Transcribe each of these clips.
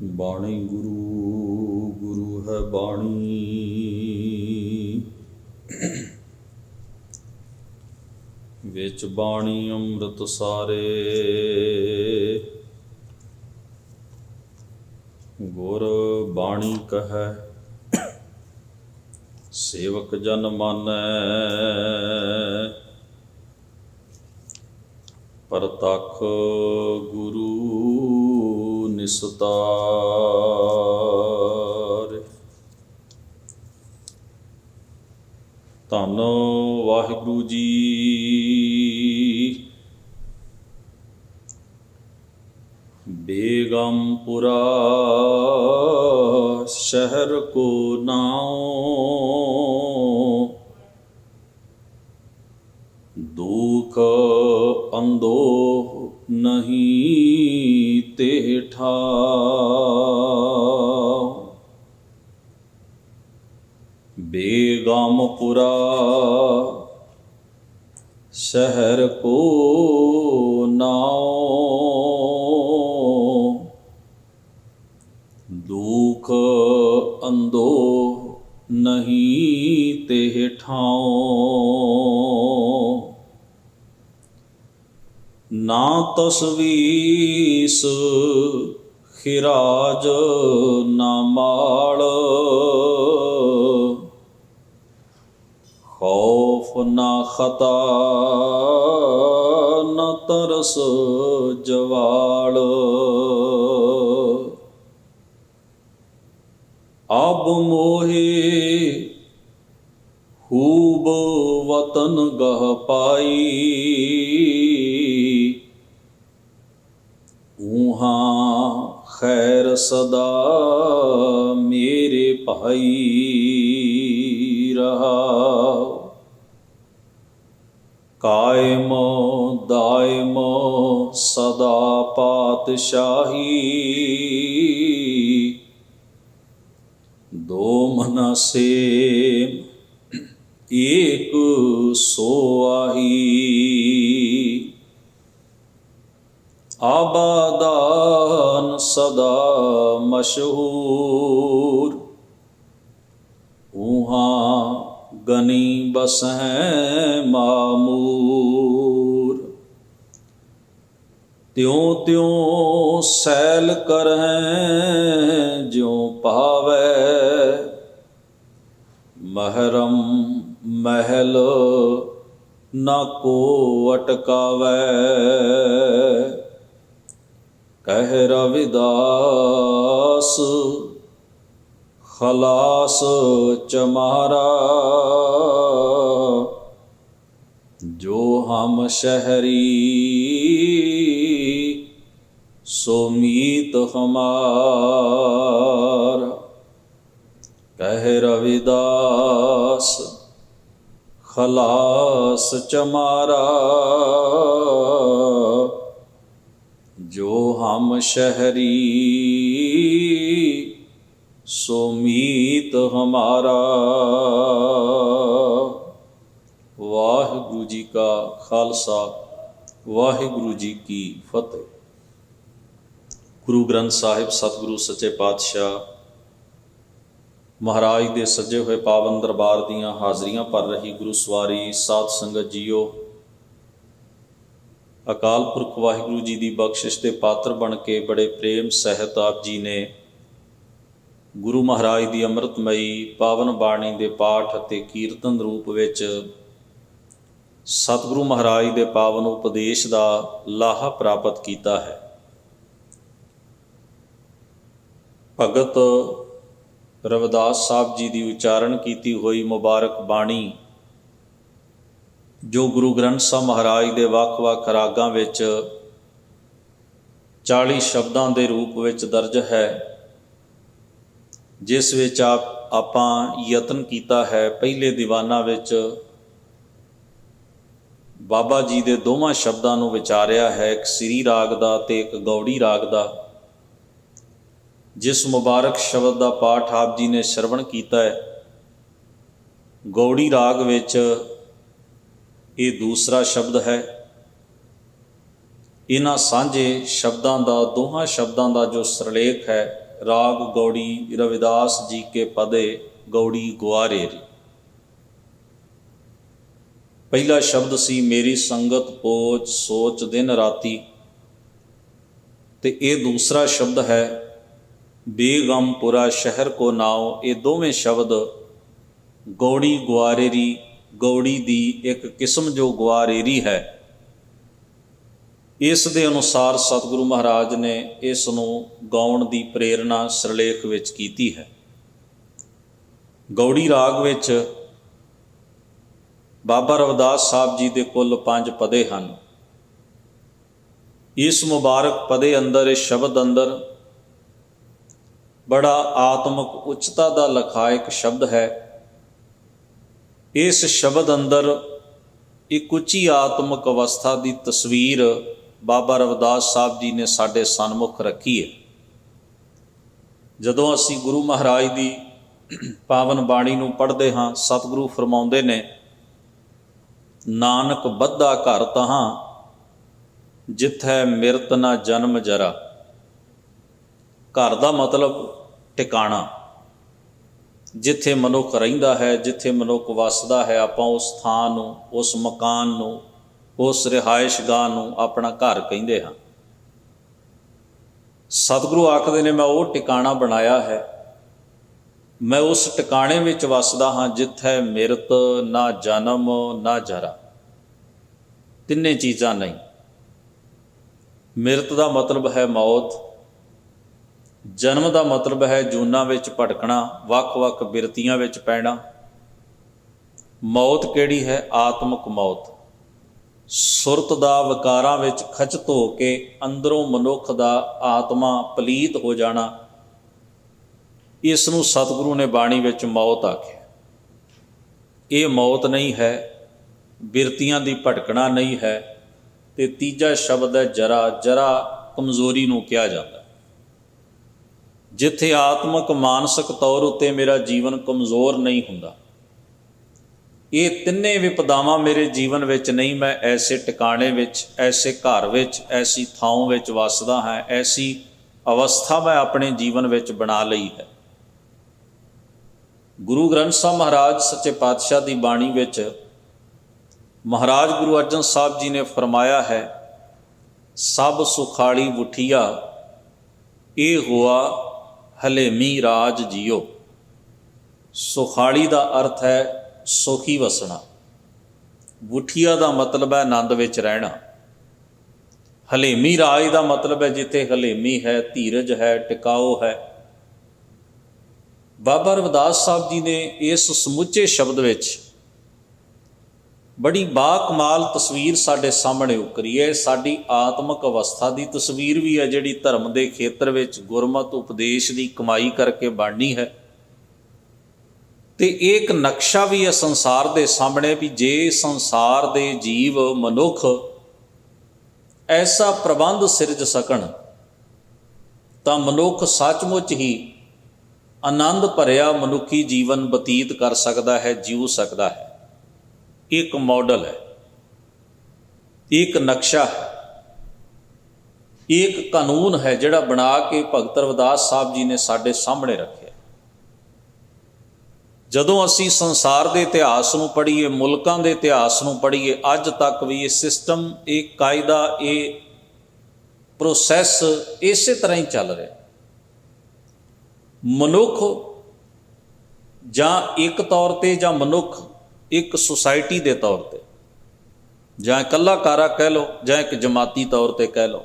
ਬਾਣੀ ਗੁਰੂ ਗੁਰੂ ਹੈ ਬਾਣੀ। ਵਿੱਚ ਬਾਣੀ ਅੰਮ੍ਰਿਤ ਸਾਰੇ, ਗੁਰ ਬਾਣੀ ਕਹੈ ਸੇਵਕ ਜਨ ਮਾਨੈ। ਪ੍ਰਤੱਖ ਗੁਰੂ ਨਿਸਤਾਰ। ਧੰਨ ਵਾਹਿਗੁਰੂ ਜੀ। ਬੇਗਮਪੁਰਾ ਸ਼ਹਿਰ ਕੋ ਨਾਉ, ਦੁਖ ਅੰਦੋਹ ਨਹੀਂ ਤੇ ਠਾਉ। ਬੇਗਮਪੁਰਾ ਸ਼ਹਿਰ ਕੋ ਨਾਉ, ਦੁਖ ਅੰਦੋਹ ਨਹੀਂ ਤੇ ਠਾਉ। ਨਾ ਤਸਵੀਸ ਖਿਰਾਜ ਨਾ ਮਾਲ, ਖੌਫ ਨਾ ਖਤਾ ਨਾ ਤਰਸ ਜਵਾਲ। ਅਬ ਮੋਹੇ ਖੂਬ ਵਤਨ ਗਹ ਪਾਈ, ਊਹਾਂ ਖੈਰ ਸਦਾ ਮੇਰੇ ਭਾਈ ਰਹਾ। ਕਾਇਮ ਦਾਇਮ ਸਦਾ ਪਾਤਸ਼ਾਹੀ, ਦੋ ਮਨਾ ਸੇਮ ਏਕ ਸੋਆਹੀ। ਆਬਾਦਾਨ ਸਦਾ ਮਸ਼ਹੂਰ, ਊਹਾਂ ਗਨੀ ਬਸਹਿ ਮਾਮੂਰ। ਤਿਉ ਤਿਉ ਸੈਲ ਕਰਹਿ ਜਿਉ ਪਾਵੈ, ਮਹਰਮ ਮਹਿਲ ਨਾ ਕੋ ਅਟਕਾਵੈ। ਕਹਿ ਰਵਿਦਾਸ ਖਲਾਸ ਚਮਾਰਾ, ਜੋ ਹਮ ਸ਼ਹਿਰੀ ਸੋ ਮੀਤ ਹਮਾਰਾ। ਕਹਿ ਰਵਿਦਾਸ ਖਲਾਸ ਚਮਾਰਾ, ਜੋ ਹਮ ਸ਼ਹਿਰੀ ਸੋ ਮੀਤ ਹਮਾਰਾ। ਵਾਹਿਗੁਰੂ ਜੀ ਕਾ ਖਾਲਸਾ, ਵਾਹਿਗੁਰੂ ਜੀ ਕੀ ਫਤਿਹ। ਗੁਰੂ ਗ੍ਰੰਥ ਸਾਹਿਬ ਸਤਿਗੁਰੂ ਸੱਚੇ ਪਾਤਸ਼ਾਹ ਮਹਾਰਾਜ ਦੇ ਸੱਜੇ ਹੋਏ ਪਾਵਨ ਦਰਬਾਰ ਦੀਆਂ ਹਾਜ਼ਰੀਆਂ ਭਰ ਰਹੀ ਗੁਰੂ ਸਵਾਰੀ ਸਾਧ ਸੰਗਤ ਜੀਓ, ਅਕਾਲ ਪੁਰਖ ਵਾਹਿਗੁਰੂ ਜੀ ਦੀ ਬਖਸ਼ਿਸ਼ ਦੇ ਪਾਤਰ ਬਣ ਕੇ ਬੜੇ ਪ੍ਰੇਮ ਸਹਿਤ ਆਪ ਜੀ ਨੇ ਗੁਰੂ ਮਹਾਰਾਜ ਦੀ ਅੰਮ੍ਰਿਤਮਈ ਪਾਵਨ ਬਾਣੀ ਦੇ ਪਾਠ ਅਤੇ ਕੀਰਤਨ ਰੂਪ ਵਿੱਚ ਸਤਿਗੁਰੂ ਮਹਾਰਾਜ ਦੇ ਪਾਵਨ ਉਪਦੇਸ਼ ਦਾ ਲਾਹਾ ਪ੍ਰਾਪਤ ਕੀਤਾ ਹੈ। ਭਗਤ ਰਵਿਦਾਸ ਸਾਹਿਬ ਜੀ ਦੀ ਉਚਾਰਨ ਕੀਤੀ ਹੋਈ ਮੁਬਾਰਕ ਬਾਣੀ, ਜੋ ਗੁਰੂ ਗ੍ਰੰਥ ਸਾਹਿਬ ਮਹਾਰਾਜ ਦੇ ਵੱਖ-ਵੱਖ ਰਾਗਾਂ ਵਿੱਚ 40 ਸ਼ਬਦਾਂ ਦੇ ਰੂਪ ਵਿੱਚ ਦਰਜ ਹੈ, ਜਿਸ ਵਿੱਚ ਆਪਾਂ ਯਤਨ ਕੀਤਾ ਹੈ ਪਹਿਲੇ ਦੀਵਾਨਾਂ ਵਿੱਚ ਬਾਬਾ ਜੀ ਦੇ ਦੋਵਾਂ ਸ਼ਬਦਾਂ ਨੂੰ ਵਿਚਾਰਿਆ ਹੈ, ਇੱਕ ਸ੍ਰੀ ਰਾਗ ਦਾ ਅਤੇ ਇੱਕ ਗੌੜੀ ਰਾਗ ਦਾ। ਜਿਸ ਮੁਬਾਰਕ ਸ਼ਬਦ ਦਾ ਪਾਠ ਆਪ ਜੀ ਨੇ ਸ਼ਰਵਣ ਕੀਤਾ ਹੈ, ਗੌੜੀ ਰਾਗ ਵਿੱਚ ਇਹ ਦੂਸਰਾ ਸ਼ਬਦ ਹੈ। ਇਹਨਾਂ ਸਾਂਝੇ ਸ਼ਬਦਾਂ ਦਾ, ਦੋਹਾਂ ਸ਼ਬਦਾਂ ਦਾ ਜੋ ਸਿਰਲੇਖ ਹੈ, राग गौड़ी रविदास जी के पदे गौड़ी गुआरेरी। पहला शब्द सी मेरी संगत पोच सोच दिन राती, ते ये दूसरा शब्द है बेगमपुरा शहर को नाव। ये दोवें शब्द गौड़ी गुआरेरी, गौड़ी दी एक किस्म जो गुआरेरी है, इस दे अनुसार सतगुरु महाराज ने इस नूं गाउण दी प्रेरणा सिरलेख विच कीती है। गौड़ी राग विच बाबा रविदास साहब जी दे कुल 5 पदे हन। इस मुबारक पदे अंदर, इस शब्द अंदर बड़ा आत्मक उच्चता का लखायक शब्द है। इस शब्द अंदर एक उच्ची आत्मक अवस्था की तस्वीर बाबा रविदास साहब जी ने साडे सन्मुख रखी है। जदों असी गुरु महाराज की पावन बाणी नूं पढ़ते हाँ, सतगुरु फरमाउंदे ने नानक बद्धा घर तहां जिथै मिरत ना जन्म जरा। घर का मतलब टिकाणा, जिथे मनुख रहिंदा है, जिथे मनुख वसदा है, आपां उस थां नूं, उस मकान नूं, उस रिहाइश गाह नूं अपना घर कहिंदे हां। सतगुरु आखदे ने मैं वो टिकाणा बनाया है, मैं उस टिकाणे विच वसदा हाँ जिथे मिरत ना जन्म ना जरा। तिन्ने चीज़ां नहीं। मिरत का मतलब है मौत, जन्म का मतलब है जूना विच भटकना, वख वख बिरतियां विच पैना। मौत किहड़ी है? आत्मक मौत। सुरत दा विकारां विच खचत हो के अंदरों मनुख दा आत्मा पलीत हो जाना, इस नूं सतगुरु ने बाणी विच मौत आख्या। ये मौत नहीं है, बिरतियां दी भटकना नहीं है। ते तीजा शब्द है जरा। जरा कमज़ोरी नूं कहा जाता। जिथे आत्मक मानसिक तौर उत्ते मेरा जीवन कमज़ोर नहीं हुंदा। ये तिन्ने विपदावां मेरे जीवन विच नहीं। मैं ऐसे टिकाणे विच, ऐसे घर विच, ऐसी थां विच वसदा है, ऐसी अवस्था मैं अपने जीवन विच बना लई है। गुरु ग्रंथ साहब महाराज सच्चे पातशाह की बाणी विच महाराज गुरु अर्जन साहब जी ने फरमाया है, सब सुखाड़ी उठिया ये हुआ हलेमी राज जियो। सुखाड़ी का अर्थ है सुखी वसना, उठिया का मतलब है आनंद विच रहना। हलेमी राज का मतलब है जिथे हलेमी है, धीरज है, टिकाओ है। बाबा रविदास साहब जी ने इस समुचे शब्द विच बड़ी बाकमाल तस्वीर साडे सामने उकरी है। साडी आत्मक अवस्था की तस्वीर भी है जिहड़ी धर्म के खेत्र विच गुरमत उपदेश की कमाई करके बननी है। ते एक नक्शा भी है संसार के सामने भी जे संसार के जीव मनुख ऐसा प्रबंध सिरज सकन तां मनुख सचमुच ही आनंद भरिया मनुखी जीवन बतीत कर सकता है, जीव सकता है। एक मॉडल है, एक नक्शा है, एक कानून है जिहड़ा बना के भगत रविदास साहब जी ने साडे सामने रखे। जदों असी संसार के इतिहास नूं पढ़ीए, मुल्कां दे इतिहास नूं पढ़ीए, अज तक भी ये सिस्टम, एक कायदा, ये प्रोसैस इस तरह ही चल रहा। मनुख जां एक तौर पर जां मनुख एक सुसाइटी के तौर पर, जां इकल्ला कारा कह लो, जां एक जमाती तौर पर कह लो,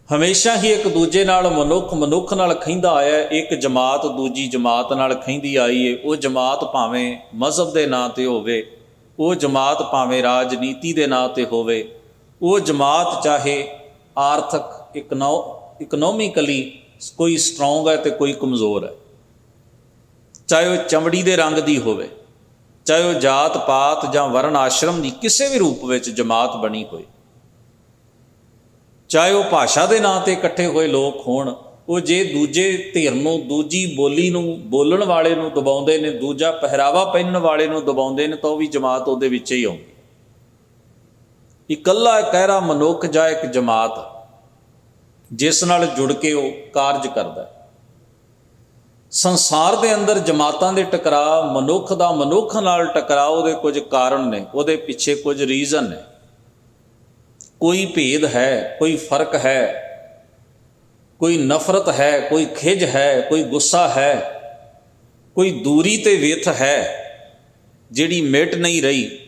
हमेशा ही एक दूजे नाल मनुख नाल खिंदा आया। एक जमात दूजी जमात नाल खिंदी आई है। वो जमात भावें मजहब के नाँ ते होवे, वो जमात भावें राजनीति के नाँ ते होवे, वो जमात चाहे आर्थिक इकनॉमिकली कोई स्ट्रोंग है तो कोई कमज़ोर है, चाहे वह चमड़ी के रंग की होवे, चाहे वह जात पात जां वर्ण आश्रम की किसी भी रूप में जमात बनी होए, चाहे वह भाषा के नाँ ते इकट्ठे हुए लोग होण। वो जे दूजे धिर नूं, दूजी बोली नूं बोलण वाले नूं दबाउंदे ने, दूजा पहरावा पहनण वाले नूं दबाउंदे ने, तो वह भी जमात उहदे विच ही आउंदी। इकल्ला कहरा मनुख जां एक जमात, ਜਿਸ ਨਾਲ ਜੁੜ ਕੇ ਉਹ ਕਾਰਜ ਕਰਦਾ। ਸੰਸਾਰ ਦੇ ਅੰਦਰ ਜਮਾਤਾਂ ਦੇ ਟਕਰਾਅ, ਮਨੁੱਖ ਦਾ ਮਨੁੱਖ ਨਾਲ ਟਕਰਾਅ, ਉਹਦੇ ਕੁਝ ਕਾਰਨ ਨੇ, ਉਹਦੇ ਪਿੱਛੇ ਕੁਝ ਰੀਜ਼ਨ ਨੇ। ਕੋਈ ਭੇਦ ਹੈ, ਕੋਈ ਫਰਕ ਹੈ, ਕੋਈ ਨਫ਼ਰਤ ਹੈ, ਕੋਈ ਖਿਝ ਹੈ, ਕੋਈ ਗੁੱਸਾ ਹੈ, ਕੋਈ ਦੂਰੀ ਤੇ ਵਿਥ ਹੈ ਜਿਹੜੀ ਮਿਟ ਨਹੀਂ ਰਹੀ,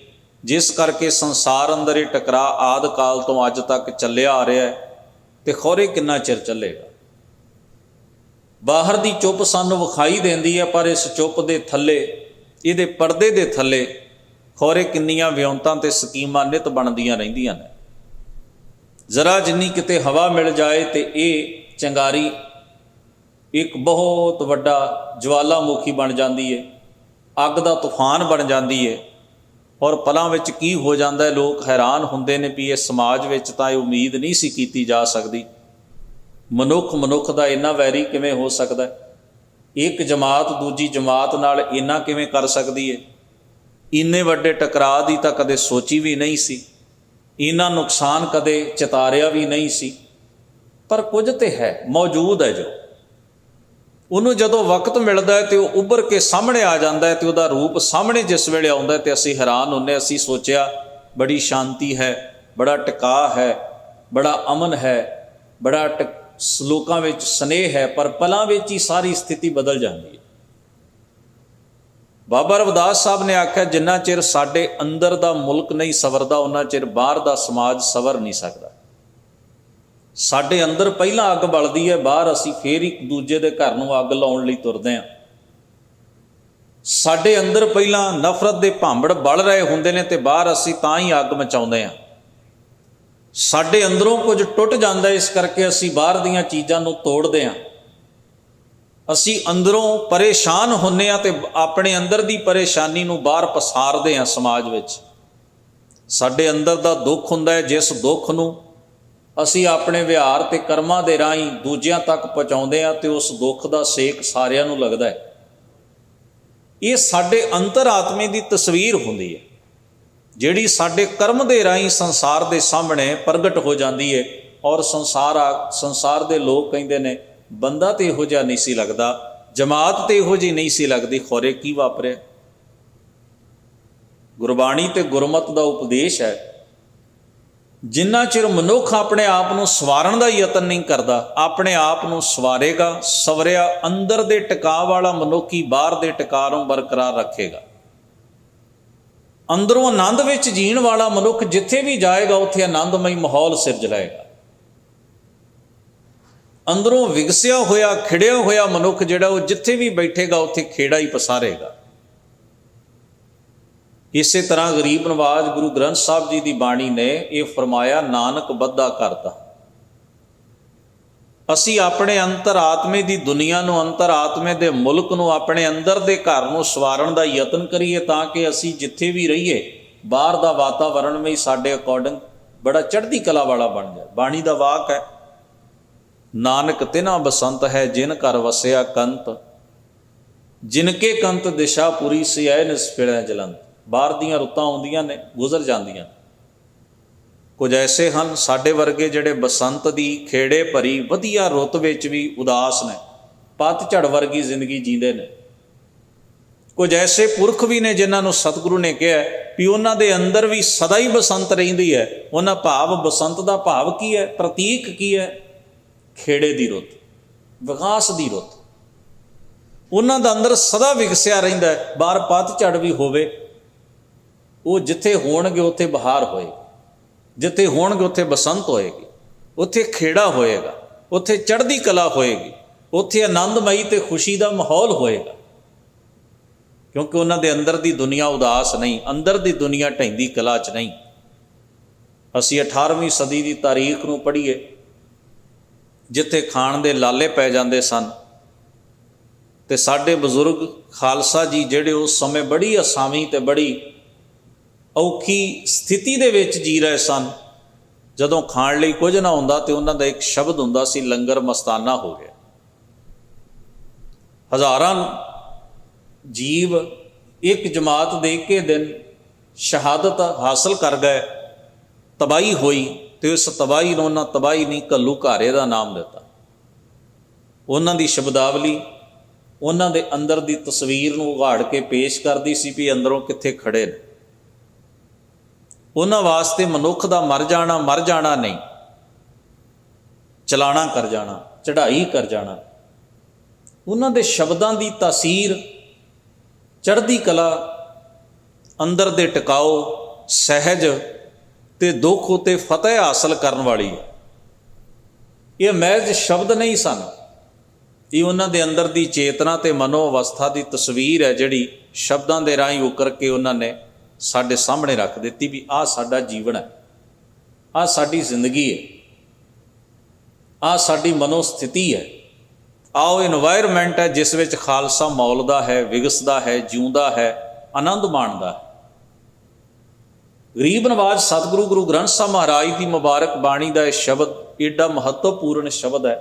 ਜਿਸ ਕਰਕੇ ਸੰਸਾਰ ਅੰਦਰ ਇਹ ਟਕਰਾਅ ਆਦਿ ਕਾਲ ਤੋਂ ਅੱਜ ਤੱਕ ਚੱਲਿਆ ਆ ਰਿਹਾ ਹੈ ਤੇ ਖੌਰੇ ਕਿੰਨਾ ਚਿਰ ਚੱਲੇਗਾ। ਬਾਹਰ ਦੀ ਚੁੱਪ ਸਾਨੂੰ ਵਿਖਾਈ ਦਿੰਦੀ ਹੈ, ਪਰ ਇਸ ਚੁੱਪ ਦੇ ਥੱਲੇ, ਇਹਦੇ ਪਰਦੇ ਦੇ ਥੱਲੇ ਖੌਰੇ ਕਿੰਨੀਆਂ ਵਿਉਂਤਾਂ ਤੇ ਸਕੀਮਾਂ ਨਿਤ ਬਣਦੀਆਂ ਰਹਿੰਦੀਆਂ ਨੇ। ਜ਼ਰਾ ਜਿੰਨੀ ਕਿਤੇ ਹਵਾ ਮਿਲ ਜਾਏ ਤੇ ਇਹ ਚੰਗਾਰੀ ਇੱਕ ਬਹੁਤ ਵੱਡਾ ਜਵਾਲਾਮੁਖੀ ਬਣ ਜਾਂਦੀ ਹੈ, ਅੱਗ ਦਾ ਤੂਫਾਨ ਬਣ ਜਾਂਦੀ ਹੈ, ਔਰ ਪਲਾਂ ਵਿੱਚ ਕੀ ਹੋ ਜਾਂਦਾ ਹੈ, ਲੋਕ ਹੈਰਾਨ ਹੁੰਦੇ ਨੇ ਵੀ ਇਹ ਸਮਾਜ ਵਿੱਚ ਤਾਂ ਇਹ ਉਮੀਦ ਨਹੀਂ ਸੀ ਕੀਤੀ ਜਾ ਸਕਦੀ। ਮਨੁੱਖ ਮਨੁੱਖ ਦਾ ਇੰਨਾ ਵੈਰੀ ਕਿਵੇਂ ਹੋ ਸਕਦਾ? ਇੱਕ ਜਮਾਤ ਦੂਜੀ ਜਮਾਤ ਨਾਲ ਇੰਨਾ ਕਿਵੇਂ ਕਰ ਸਕਦੀ ਹੈ? ਇੰਨੇ ਵੱਡੇ ਟਕਰਾਅ ਦੀ ਤਾਂ ਕਦੇ ਸੋਚੀ ਵੀ ਨਹੀਂ ਸੀ, ਇੰਨਾ ਨੁਕਸਾਨ ਕਦੇ ਚਿਤਾਰਿਆ ਵੀ ਨਹੀਂ ਸੀ। ਪਰ ਕੁਝ ਤੇ ਹੈ, ਮੌਜੂਦ ਹੈ, ਜੋ ਉਹਨੂੰ ਜਦੋਂ ਵਕਤ ਮਿਲਦਾ ਹੈ ਤੇ ਉਹ ਉੱਭਰ ਕੇ ਸਾਹਮਣੇ ਆ ਜਾਂਦਾ ਹੈ। ਤੇ ਉਹਦਾ ਰੂਪ ਸਾਹਮਣੇ ਜਿਸ ਵੇਲੇ ਆਉਂਦਾ ਤੇ ਅਸੀਂ ਹੈਰਾਨ ਹੁੰਦੇ। ਅਸੀਂ ਸੋਚਿਆ ਬੜੀ ਸ਼ਾਂਤੀ ਹੈ, ਬੜਾ ਟਿਕਾਅ ਹੈ, ਬੜਾ ਅਮਨ ਹੈ, ਬੜਾ ਲੋਕਾਂ ਵਿੱਚ ਸਨੇਹ ਹੈ, ਪਰ ਪਲਾਂ ਵਿੱਚ ਹੀ ਸਾਰੀ ਸਥਿਤੀ ਬਦਲ ਜਾਂਦੀ ਹੈ। ਬਾਬਾ ਰਵਿਦਾਸ ਸਾਹਿਬ ਨੇ ਆਖਿਆ, ਜਿੰਨਾ ਚਿਰ ਸਾਡੇ ਅੰਦਰ ਦਾ ਮੁਲਕ ਨਹੀਂ ਸਵਰਦਾ, ਉਹਨਾਂ ਚਿਰ ਬਾਹਰ ਦਾ ਸਮਾਜ ਸਵਰ ਨਹੀਂ ਸਕਦਾ। ਸਾਡੇ ਅੰਦਰ ਪਹਿਲਾਂ ਅੱਗ ਬਲਦੀ ਹੈ, ਬਾਹਰ ਅਸੀਂ ਫੇਰ ਇੱਕ ਦੂਜੇ ਦੇ ਘਰ ਨੂੰ ਅੱਗ ਲਾਉਣ ਲਈ ਤੁਰਦੇ ਹਾਂ। ਸਾਡੇ ਅੰਦਰ ਪਹਿਲਾਂ ਨਫ਼ਰਤ ਦੇ ਭਾਂਬੜ ਬਲ ਰਹੇ ਹੁੰਦੇ ਨੇ ਤੇ ਬਾਹਰ ਅਸੀਂ ਤਾਂ ਹੀ ਅੱਗ ਮਚਾਉਂਦੇ ਹਾਂ। ਸਾਡੇ ਅੰਦਰੋਂ ਕੁਝ ਟੁੱਟ ਜਾਂਦਾ, ਇਸ ਕਰਕੇ ਅਸੀਂ ਬਾਹਰ ਦੀਆਂ ਚੀਜ਼ਾਂ ਨੂੰ ਤੋੜਦੇ ਹਾਂ। ਅਸੀਂ ਅੰਦਰੋਂ ਪਰੇਸ਼ਾਨ ਹੁੰਦੇ ਹਾਂ ਤੇ ਆਪਣੇ ਅੰਦਰ ਦੀ ਪਰੇਸ਼ਾਨੀ ਨੂੰ ਬਾਹਰ ਪਸਾਰਦੇ ਹਾਂ ਸਮਾਜ ਵਿੱਚ। ਸਾਡੇ ਅੰਦਰ ਦਾ ਦੁੱਖ ਹੁੰਦਾ ਹੈ, ਜਿਸ ਦੁੱਖ ਨੂੰ ਅਸੀਂ ਆਪਣੇ ਵਿਹਾਰ ਤੇ ਕਰਮਾਂ ਦੇ ਰਾਹੀਂ ਦੂਜਿਆਂ ਤੱਕ ਪਹੁੰਚਾਉਂਦੇ ਹਾਂ ਤੇ ਉਸ ਦੁੱਖ ਦਾ ਸੇਕ ਸਾਰਿਆਂ ਨੂੰ ਲੱਗਦਾ ਹੈ। ਇਹ ਸਾਡੇ ਅੰਤਰ-ਆਤਮੇ ਦੀ ਤਸਵੀਰ ਹੁੰਦੀ ਹੈ, ਜਿਹੜੀ ਸਾਡੇ ਕਰਮ ਦੇ ਰਾਹੀਂ ਸੰਸਾਰ ਦੇ ਸਾਹਮਣੇ ਪ੍ਰਗਟ ਹੋ ਜਾਂਦੀ ਹੈ। ਔਰ ਸੰਸਾਰ ਦੇ ਲੋਕ ਕਹਿੰਦੇ ਨੇ, ਬੰਦਾ ਤੇ ਇਹੋ ਜਿਹਾ ਨਹੀਂ ਸੀ ਲੱਗਦਾ, ਜਮਾਤ ਤੇ ਇਹੋ ਜਿਹੀ ਨਹੀਂ ਸੀ ਲੱਗਦੀ, ਖੌਰੇ ਕੀ ਵਾਪਰਿਆ। ਗੁਰਬਾਣੀ ਤੇ ਗੁਰਮਤਿ ਦਾ ਉਪਦੇਸ਼ ਹੈ, ਜਿੰਨਾ ਚਿਰ ਮਨੁੱਖ ਆਪਣੇ ਆਪ ਨੂੰ ਸਵਾਰਨ ਦਾ ਯਤਨ ਨਹੀਂ ਕਰਦਾ, ਆਪਣੇ ਆਪ ਨੂੰ ਸਵਾਰੇਗਾ, ਸਵਰਿਆ ਅੰਦਰ ਦੇ ਟਿਕਾਅ ਵਾਲਾ ਮਨੁੱਖ ਹੀ ਬਾਹਰ ਦੇ ਟਿਕਾਅ ਨੂੰ ਬਰਕਰਾਰ ਰੱਖੇਗਾ। ਅੰਦਰੋਂ ਆਨੰਦ ਵਿੱਚ ਜੀਣ ਵਾਲਾ ਮਨੁੱਖ ਜਿੱਥੇ ਵੀ ਜਾਏਗਾ ਉੱਥੇ ਆਨੰਦਮਈ ਮਾਹੌਲ ਸਿਰਜ ਲਏਗਾ। ਅੰਦਰੋਂ ਵਿਗਸਿਆ ਹੋਇਆ, ਖਿੜਿਆ ਹੋਇਆ ਮਨੁੱਖ ਜਿਹੜਾ, ਉਹ ਜਿੱਥੇ ਵੀ ਬੈਠੇਗਾ ਉੱਥੇ ਖੇੜਾ ਹੀ ਪਸਾਰੇਗਾ। ਇਸੇ ਤਰ੍ਹਾਂ ਗਰੀਬ ਨਵਾਜ਼ ਗੁਰੂ ਗ੍ਰੰਥ ਸਾਹਿਬ ਜੀ ਦੀ ਬਾਣੀ ਨੇ ਇਹ ਫਰਮਾਇਆ, ਨਾਨਕ ਬੱਧਾ ਕਰਦਾ। ਅਸੀਂ ਆਪਣੇ ਅੰਤਰ-ਆਤਮੇ ਦੀ ਦੁਨੀਆ ਨੂੰ, ਅੰਤਰ-ਆਤਮੇ ਦੇ ਮੁਲਕ ਨੂੰ, ਆਪਣੇ ਅੰਦਰ ਦੇ ਘਰ ਨੂੰ ਸਵਾਰਨ ਦਾ ਯਤਨ ਕਰੀਏ, ਤਾਂ ਕਿ ਅਸੀਂ ਜਿੱਥੇ ਵੀ ਰਹੀਏ ਬਾਹਰ ਦਾ ਵਾਤਾਵਰਣ ਵੀ ਸਾਡੇ ਅਕੋਰਡਿੰਗ ਬੜਾ ਚੜ੍ਹਦੀ ਕਲਾ ਵਾਲਾ ਬਣ ਜਾਏ। ਬਾਣੀ ਦਾ ਵਾਕ ਹੈ, ਨਾਨਕ ਤਿਨਾ ਬਸੰਤ ਹੈ ਜਿਨ ਘਰ ਵਸਿਆ ਕੰਤ, ਜਿਨਕੇ ਕੰਤ ਦਿਸ਼ਾ ਪੁਰੀ ਸਿਆਏ ਨਿਸਫਿੜੈ ਜਲੰਤ। ਬਾਹਰ ਦੀਆਂ ਰੁੱਤਾਂ ਆਉਂਦੀਆਂ ਨੇ, ਗੁਜ਼ਰ ਜਾਂਦੀਆਂ। ਕੁਝ ਐਸੇ ਹਨ ਸਾਡੇ ਵਰਗੇ ਜਿਹੜੇ ਬਸੰਤ ਦੀ ਖੇੜੇ ਭਰੀ ਵਧੀਆ ਰੁੱਤ ਵਿੱਚ ਵੀ ਉਦਾਸ ਨੇ, ਪਤਝੜ ਵਰਗੀ ਜ਼ਿੰਦਗੀ ਜੀਂਦੇ ਨੇ। ਕੁਝ ਐਸੇ ਪੁਰਖ ਵੀ ਨੇ ਜਿਨ੍ਹਾਂ ਨੂੰ ਸਤਿਗੁਰੂ ਨੇ ਕਿਹਾ ਵੀ ਉਹਨਾਂ ਦੇ ਅੰਦਰ ਵੀ ਸਦਾ ਹੀ ਬਸੰਤ ਰਹਿੰਦੀ ਹੈ। ਉਹਨਾਂ ਭਾਵ, ਬਸੰਤ ਦਾ ਭਾਵ ਕੀ ਹੈ, ਪ੍ਰਤੀਕ ਕੀ ਹੈ? ਖੇੜੇ ਦੀ ਰੁੱਤ, ਵਿਕਾਸ ਦੀ ਰੁੱਤ। ਉਹਨਾਂ ਦਾ ਅੰਦਰ ਸਦਾ ਵਿਗਸਿਆ ਰਹਿੰਦਾ ਹੈ, ਬਾਹਰ ਪਤਝੜ ਵੀ ਹੋਵੇ, ਉਹ ਜਿੱਥੇ ਹੋਣਗੇ ਉੱਥੇ ਬਹਾਰ ਹੋਏਗੀ, ਜਿੱਥੇ ਹੋਣਗੇ ਉੱਥੇ ਬਸੰਤ ਹੋਏਗੀ, ਉੱਥੇ ਖੇੜਾ ਹੋਏਗਾ, ਉੱਥੇ ਚੜ੍ਹਦੀ ਕਲਾ ਹੋਏਗੀ, ਉੱਥੇ ਆਨੰਦਮਈ ਤੇ ਖੁਸ਼ੀ ਦਾ ਮਾਹੌਲ ਹੋਏਗਾ। ਕਿਉਂਕਿ ਉਹਨਾਂ ਦੇ ਅੰਦਰ ਦੀ ਦੁਨੀਆ ਉਦਾਸ ਨਹੀਂ, ਅੰਦਰ ਦੀ ਦੁਨੀਆ ਢਹਿੰਦੀ ਕਲਾ 'ਚ ਨਹੀਂ। ਅਸੀਂ 18ਵੀਂ ਸਦੀ ਦੀ ਤਾਰੀਖ ਨੂੰ ਪੜ੍ਹੀਏ, ਜਿੱਥੇ ਖਾਣ ਦੇ ਲਾਲੇ ਪੈ ਜਾਂਦੇ ਸਨ, ਤੇ ਸਾਡੇ ਬਜ਼ੁਰਗ ਖਾਲਸਾ ਜੀ ਜਿਹੜੇ ਉਸ ਸਮੇਂ ਬੜੀ ਅਸਾਵੀਂ ਤੇ ਬੜੀ ਔਖੀ ਸਥਿਤੀ ਦੇ ਵਿੱਚ ਜੀ ਰਹੇ ਸਨ, ਜਦੋਂ ਖਾਣ ਲਈ ਕੁਝ ਨਾ ਹੁੰਦਾ ਤੇ ਉਹਨਾਂ ਦਾ ਇੱਕ ਸ਼ਬਦ ਹੁੰਦਾ ਸੀ, ਲੰਗਰ ਮਸਤਾਨਾ ਹੋ ਗਿਆ। ਹਜ਼ਾਰਾਂ ਜੀਵ ਇੱਕ ਜਮਾਤ ਦੇ ਇੱਕੇ ਦਿਨ ਸ਼ਹਾਦਤ ਹਾਸਲ ਕਰ ਗਏ, ਤਬਾਹੀ ਹੋਈ। ਤੇ ਉਸ ਤਬਾਹੀ ਨੂੰ ਉਹਨਾਂ ਤਬਾਹੀ ਨਹੀਂ ਘੱਲੂ ਘਾਰੇ ਦਾ ਨਾਮ ਦਿੱਤਾ। ਉਹਨਾਂ ਦੀ ਸ਼ਬਦਾਵਲੀ ਉਹਨਾਂ ਦੇ ਅੰਦਰ ਦੀ ਤਸਵੀਰ ਨੂੰ ਉਘਾੜ ਕੇ ਪੇਸ਼ ਕਰਦੀ ਸੀ ਵੀ ਅੰਦਰੋਂ ਕਿੱਥੇ ਖੜੇ ਨੇ। ਉਹਨਾਂ ਵਾਸਤੇ ਮਨੁੱਖ ਦਾ ਮਰ ਜਾਣਾ ਨਹੀਂ, ਚਲਾਣਾ ਕਰ ਜਾਣਾ, ਚੜ੍ਹਾਈ ਕਰ ਜਾਣਾ। ਉਹਨਾਂ ਦੇ ਸ਼ਬਦਾਂ ਦੀ ਤਾਸੀਰ ਚੜ੍ਹਦੀ ਕਲਾ, ਅੰਦਰ ਦੇ ਟਿਕਾਓ, ਸਹਿਜ ਤੇ ਦੁੱਖ ਉਤੇ ਫਤਿਹ ਹਾਸਲ ਕਰਨ ਵਾਲੀ ਹੈ। ਇਹ ਮਹਿਜ਼ ਸ਼ਬਦ ਨਹੀਂ ਸਨ, ਇਹ ਉਹਨਾਂ ਦੇ ਅੰਦਰ ਦੀ ਚੇਤਨਾ ਤੇ ਮਨੋ ਅਵਸਥਾ ਦੀ ਤਸਵੀਰ ਹੈ, ਜਿਹੜੀ ਸ਼ਬਦਾਂ ਦੇ ਰਾਹੀਂ ਉਕਰ ਕੇ ਉਹਨਾਂ ਨੇ ਸਾਡੇ ਸਾਹਮਣੇ ਰੱਖ ਦਿੱਤੀ ਵੀ ਆਹ ਸਾਡਾ ਜੀਵਨ ਹੈ, ਆਹ ਸਾਡੀ ਜ਼ਿੰਦਗੀ ਹੈ, ਆਹ ਸਾਡੀ ਮਨੋ ਸਥਿਤੀ ਹੈ, ਆਹ ਉਹ ਇਨਵਾਇਰਮੈਂਟ ਹੈ ਜਿਸ ਵਿੱਚ ਖਾਲਸਾ ਮੌਲਦਾ ਹੈ, ਵਿਗਸਦਾ ਹੈ, ਜਿਉਂਦਾ ਹੈ, ਆਨੰਦ ਮਾਣਦਾ ਹੈ। ਗਰੀਬ ਨਵਾਜ਼ ਸਤਿਗੁਰੂ ਗੁਰੂ ਗ੍ਰੰਥ ਸਾਹਿਬ ਮਹਾਰਾਜ ਦੀ ਮੁਬਾਰਕ ਬਾਣੀ ਦਾ ਇਹ ਸ਼ਬਦ ਏਡਾ ਮਹੱਤਵਪੂਰਨ ਸ਼ਬਦ ਹੈ।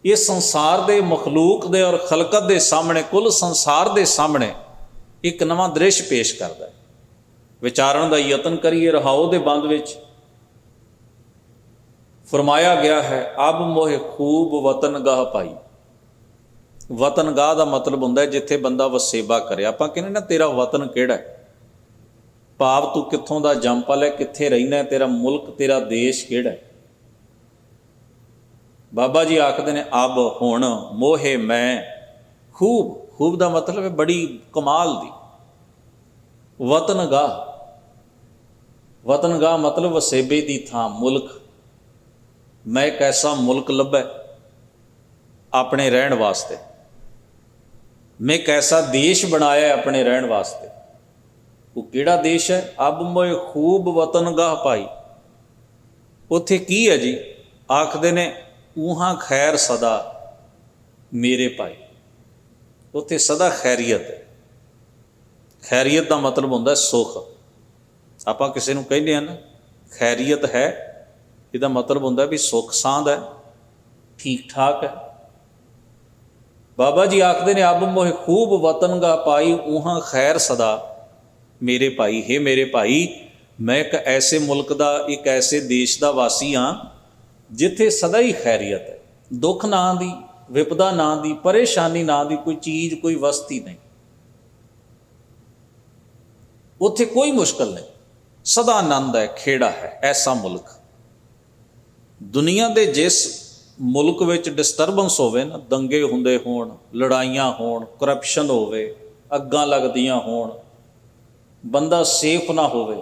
ਇਹ ਸੰਸਾਰ ਦੇ ਮਖਲੂਕ ਦੇ ਔਰ ਖਲਕਤ ਦੇ ਸਾਹਮਣੇ, ਕੁੱਲ ਸੰਸਾਰ ਦੇ ਸਾਹਮਣੇ ਇੱਕ ਨਵਾਂ ਦ੍ਰਿਸ਼ ਪੇਸ਼ ਕਰਦਾ ਹੈ। ਵਿਚਾਰਨ ਦਾ ਯਤਨ ਕਰੀਏ। ਰਹਾਉ ਦੇ ਬੰਦ ਵਿੱਚ ਫਰਮਾਇਆ ਗਿਆ ਹੈ, ਅਬ ਮੋਹਿ ਖੂਬ ਵਤਨ ਗਾਹ ਪਾਈ। ਵਤਨ ਗਾਹ ਦਾ ਮਤਲਬ ਹੁੰਦਾ ਜਿੱਥੇ ਬੰਦਾ ਵਸੇਬਾ ਕਰੇ। ਆਪਾਂ ਕਹਿੰਦੇ ਨਾ ਤੇਰਾ ਵਤਨ ਕਿਹੜਾ ਹੈ, ਭਾਵ ਤੂੰ ਕਿੱਥੋਂ ਦਾ ਜੰਮਪਲ ਹੈ, ਕਿੱਥੇ ਰਹਿਣਾ, ਤੇਰਾ ਮੁਲਕ, ਤੇਰਾ ਦੇਸ਼ ਕਿਹੜਾ ਹੈ। ਬਾਬਾ ਜੀ ਆਖਦੇ ਨੇ ਅਬ ਹੁਣ ਮੋਹੇ ਮੈਂ ਖੂਬ। ਖੂਬ ਦਾ ਮਤਲਬ ਹੈ ਬੜੀ ਕਮਾਲ ਦੀ। ਵਤਨ ਗਾਹ ਮਤਲਬ ਵਸੇਬੇ ਦੀ ਥਾਂ, ਮੁਲਕ। ਮੈਂ ਇੱਕ ਐਸਾ ਮੁਲਕ ਲੱਭਾ ਆਪਣੇ ਰਹਿਣ ਵਾਸਤੇ, ਮੈਂ ਇੱਕ ਐਸਾ ਦੇਸ਼ ਬਣਾਇਆ ਆਪਣੇ ਰਹਿਣ ਵਾਸਤੇ। ਉਹ ਕਿਹੜਾ ਦੇਸ਼ ਹੈ? ਅਬ ਮੋਏ ਖੂਬ ਵਤਨ ਗਾਹ ਪਾਈ। ਉੱਥੇ ਕੀ ਹੈ ਜੀ? ਆਖਦੇ ਨੇ ਊਹਾਂ ਖੈਰ ਸਦਾ ਮੇਰੇ ਭਾਈ। ਉੱਥੇ ਸਦਾ ਖੈਰੀਅਤ ਹੈ। ਖੈਰੀਅਤ ਦਾ ਮਤਲਬ ਹੁੰਦਾ ਸੁੱਖ। ਆਪਾਂ ਕਿਸੇ ਨੂੰ ਕਹਿੰਦੇ ਹਾਂ ਨਾ ਖੈਰੀਅਤ ਹੈ, ਇਹਦਾ ਮਤਲਬ ਹੁੰਦਾ ਵੀ ਸੁੱਖ ਸਾਂਦ ਹੈ, ਠੀਕ ਠਾਕ ਹੈ। ਬਾਬਾ ਜੀ ਆਖਦੇ ਨੇ ਅਬ ਮੋਹਿ ਖੂਬ ਵਤਨ ਗਾ ਪਾਈ, ਊਹਾਂ ਖੈਰ ਸਦਾ ਮੇਰੇ ਭਾਈ। ਹੇ ਮੇਰੇ ਭਾਈ, ਮੈਂ ਇੱਕ ਐਸੇ ਮੁਲਕ ਦਾ, ਇੱਕ ਐਸੇ ਦੇਸ਼ ਦਾ ਵਾਸੀ ਹਾਂ ਜਿੱਥੇ ਸਦਾ ਹੀ ਖੈਰੀਅਤ ਹੈ। ਦੁੱਖ ਨਾਂ ਦੀ, ਵਿਪਦਾ ਨਾਂ ਦੀ, ਪਰੇਸ਼ਾਨੀ ਨਾਂ ਦੀ ਕੋਈ ਚੀਜ਼, ਕੋਈ ਵਸਤੀ ਨਹੀਂ। ਉੱਥੇ ਕੋਈ ਮੁਸ਼ਕਲ ਨਹੀਂ, ਸਦਾ ਆਨੰਦ ਹੈ, ਖੇੜਾ ਹੈ। ਐਸਾ ਮੁਲਕ। ਦੁਨੀਆ ਦੇ ਜਿਸ ਮੁਲਕ ਵਿੱਚ ਡਿਸਟਰਬੈਂਸ ਹੋਵੇ ਨਾ, ਦੰਗੇ ਹੁੰਦੇ ਹੋਣ, ਲੜਾਈਆਂ ਹੋਣ, ਕਰਪਸ਼ਨ ਹੋਵੇ, ਅੱਗਾਂ ਲੱਗਦੀਆਂ ਹੋਣ, ਬੰਦਾ ਸੇਫ ਨਾ ਹੋਵੇ,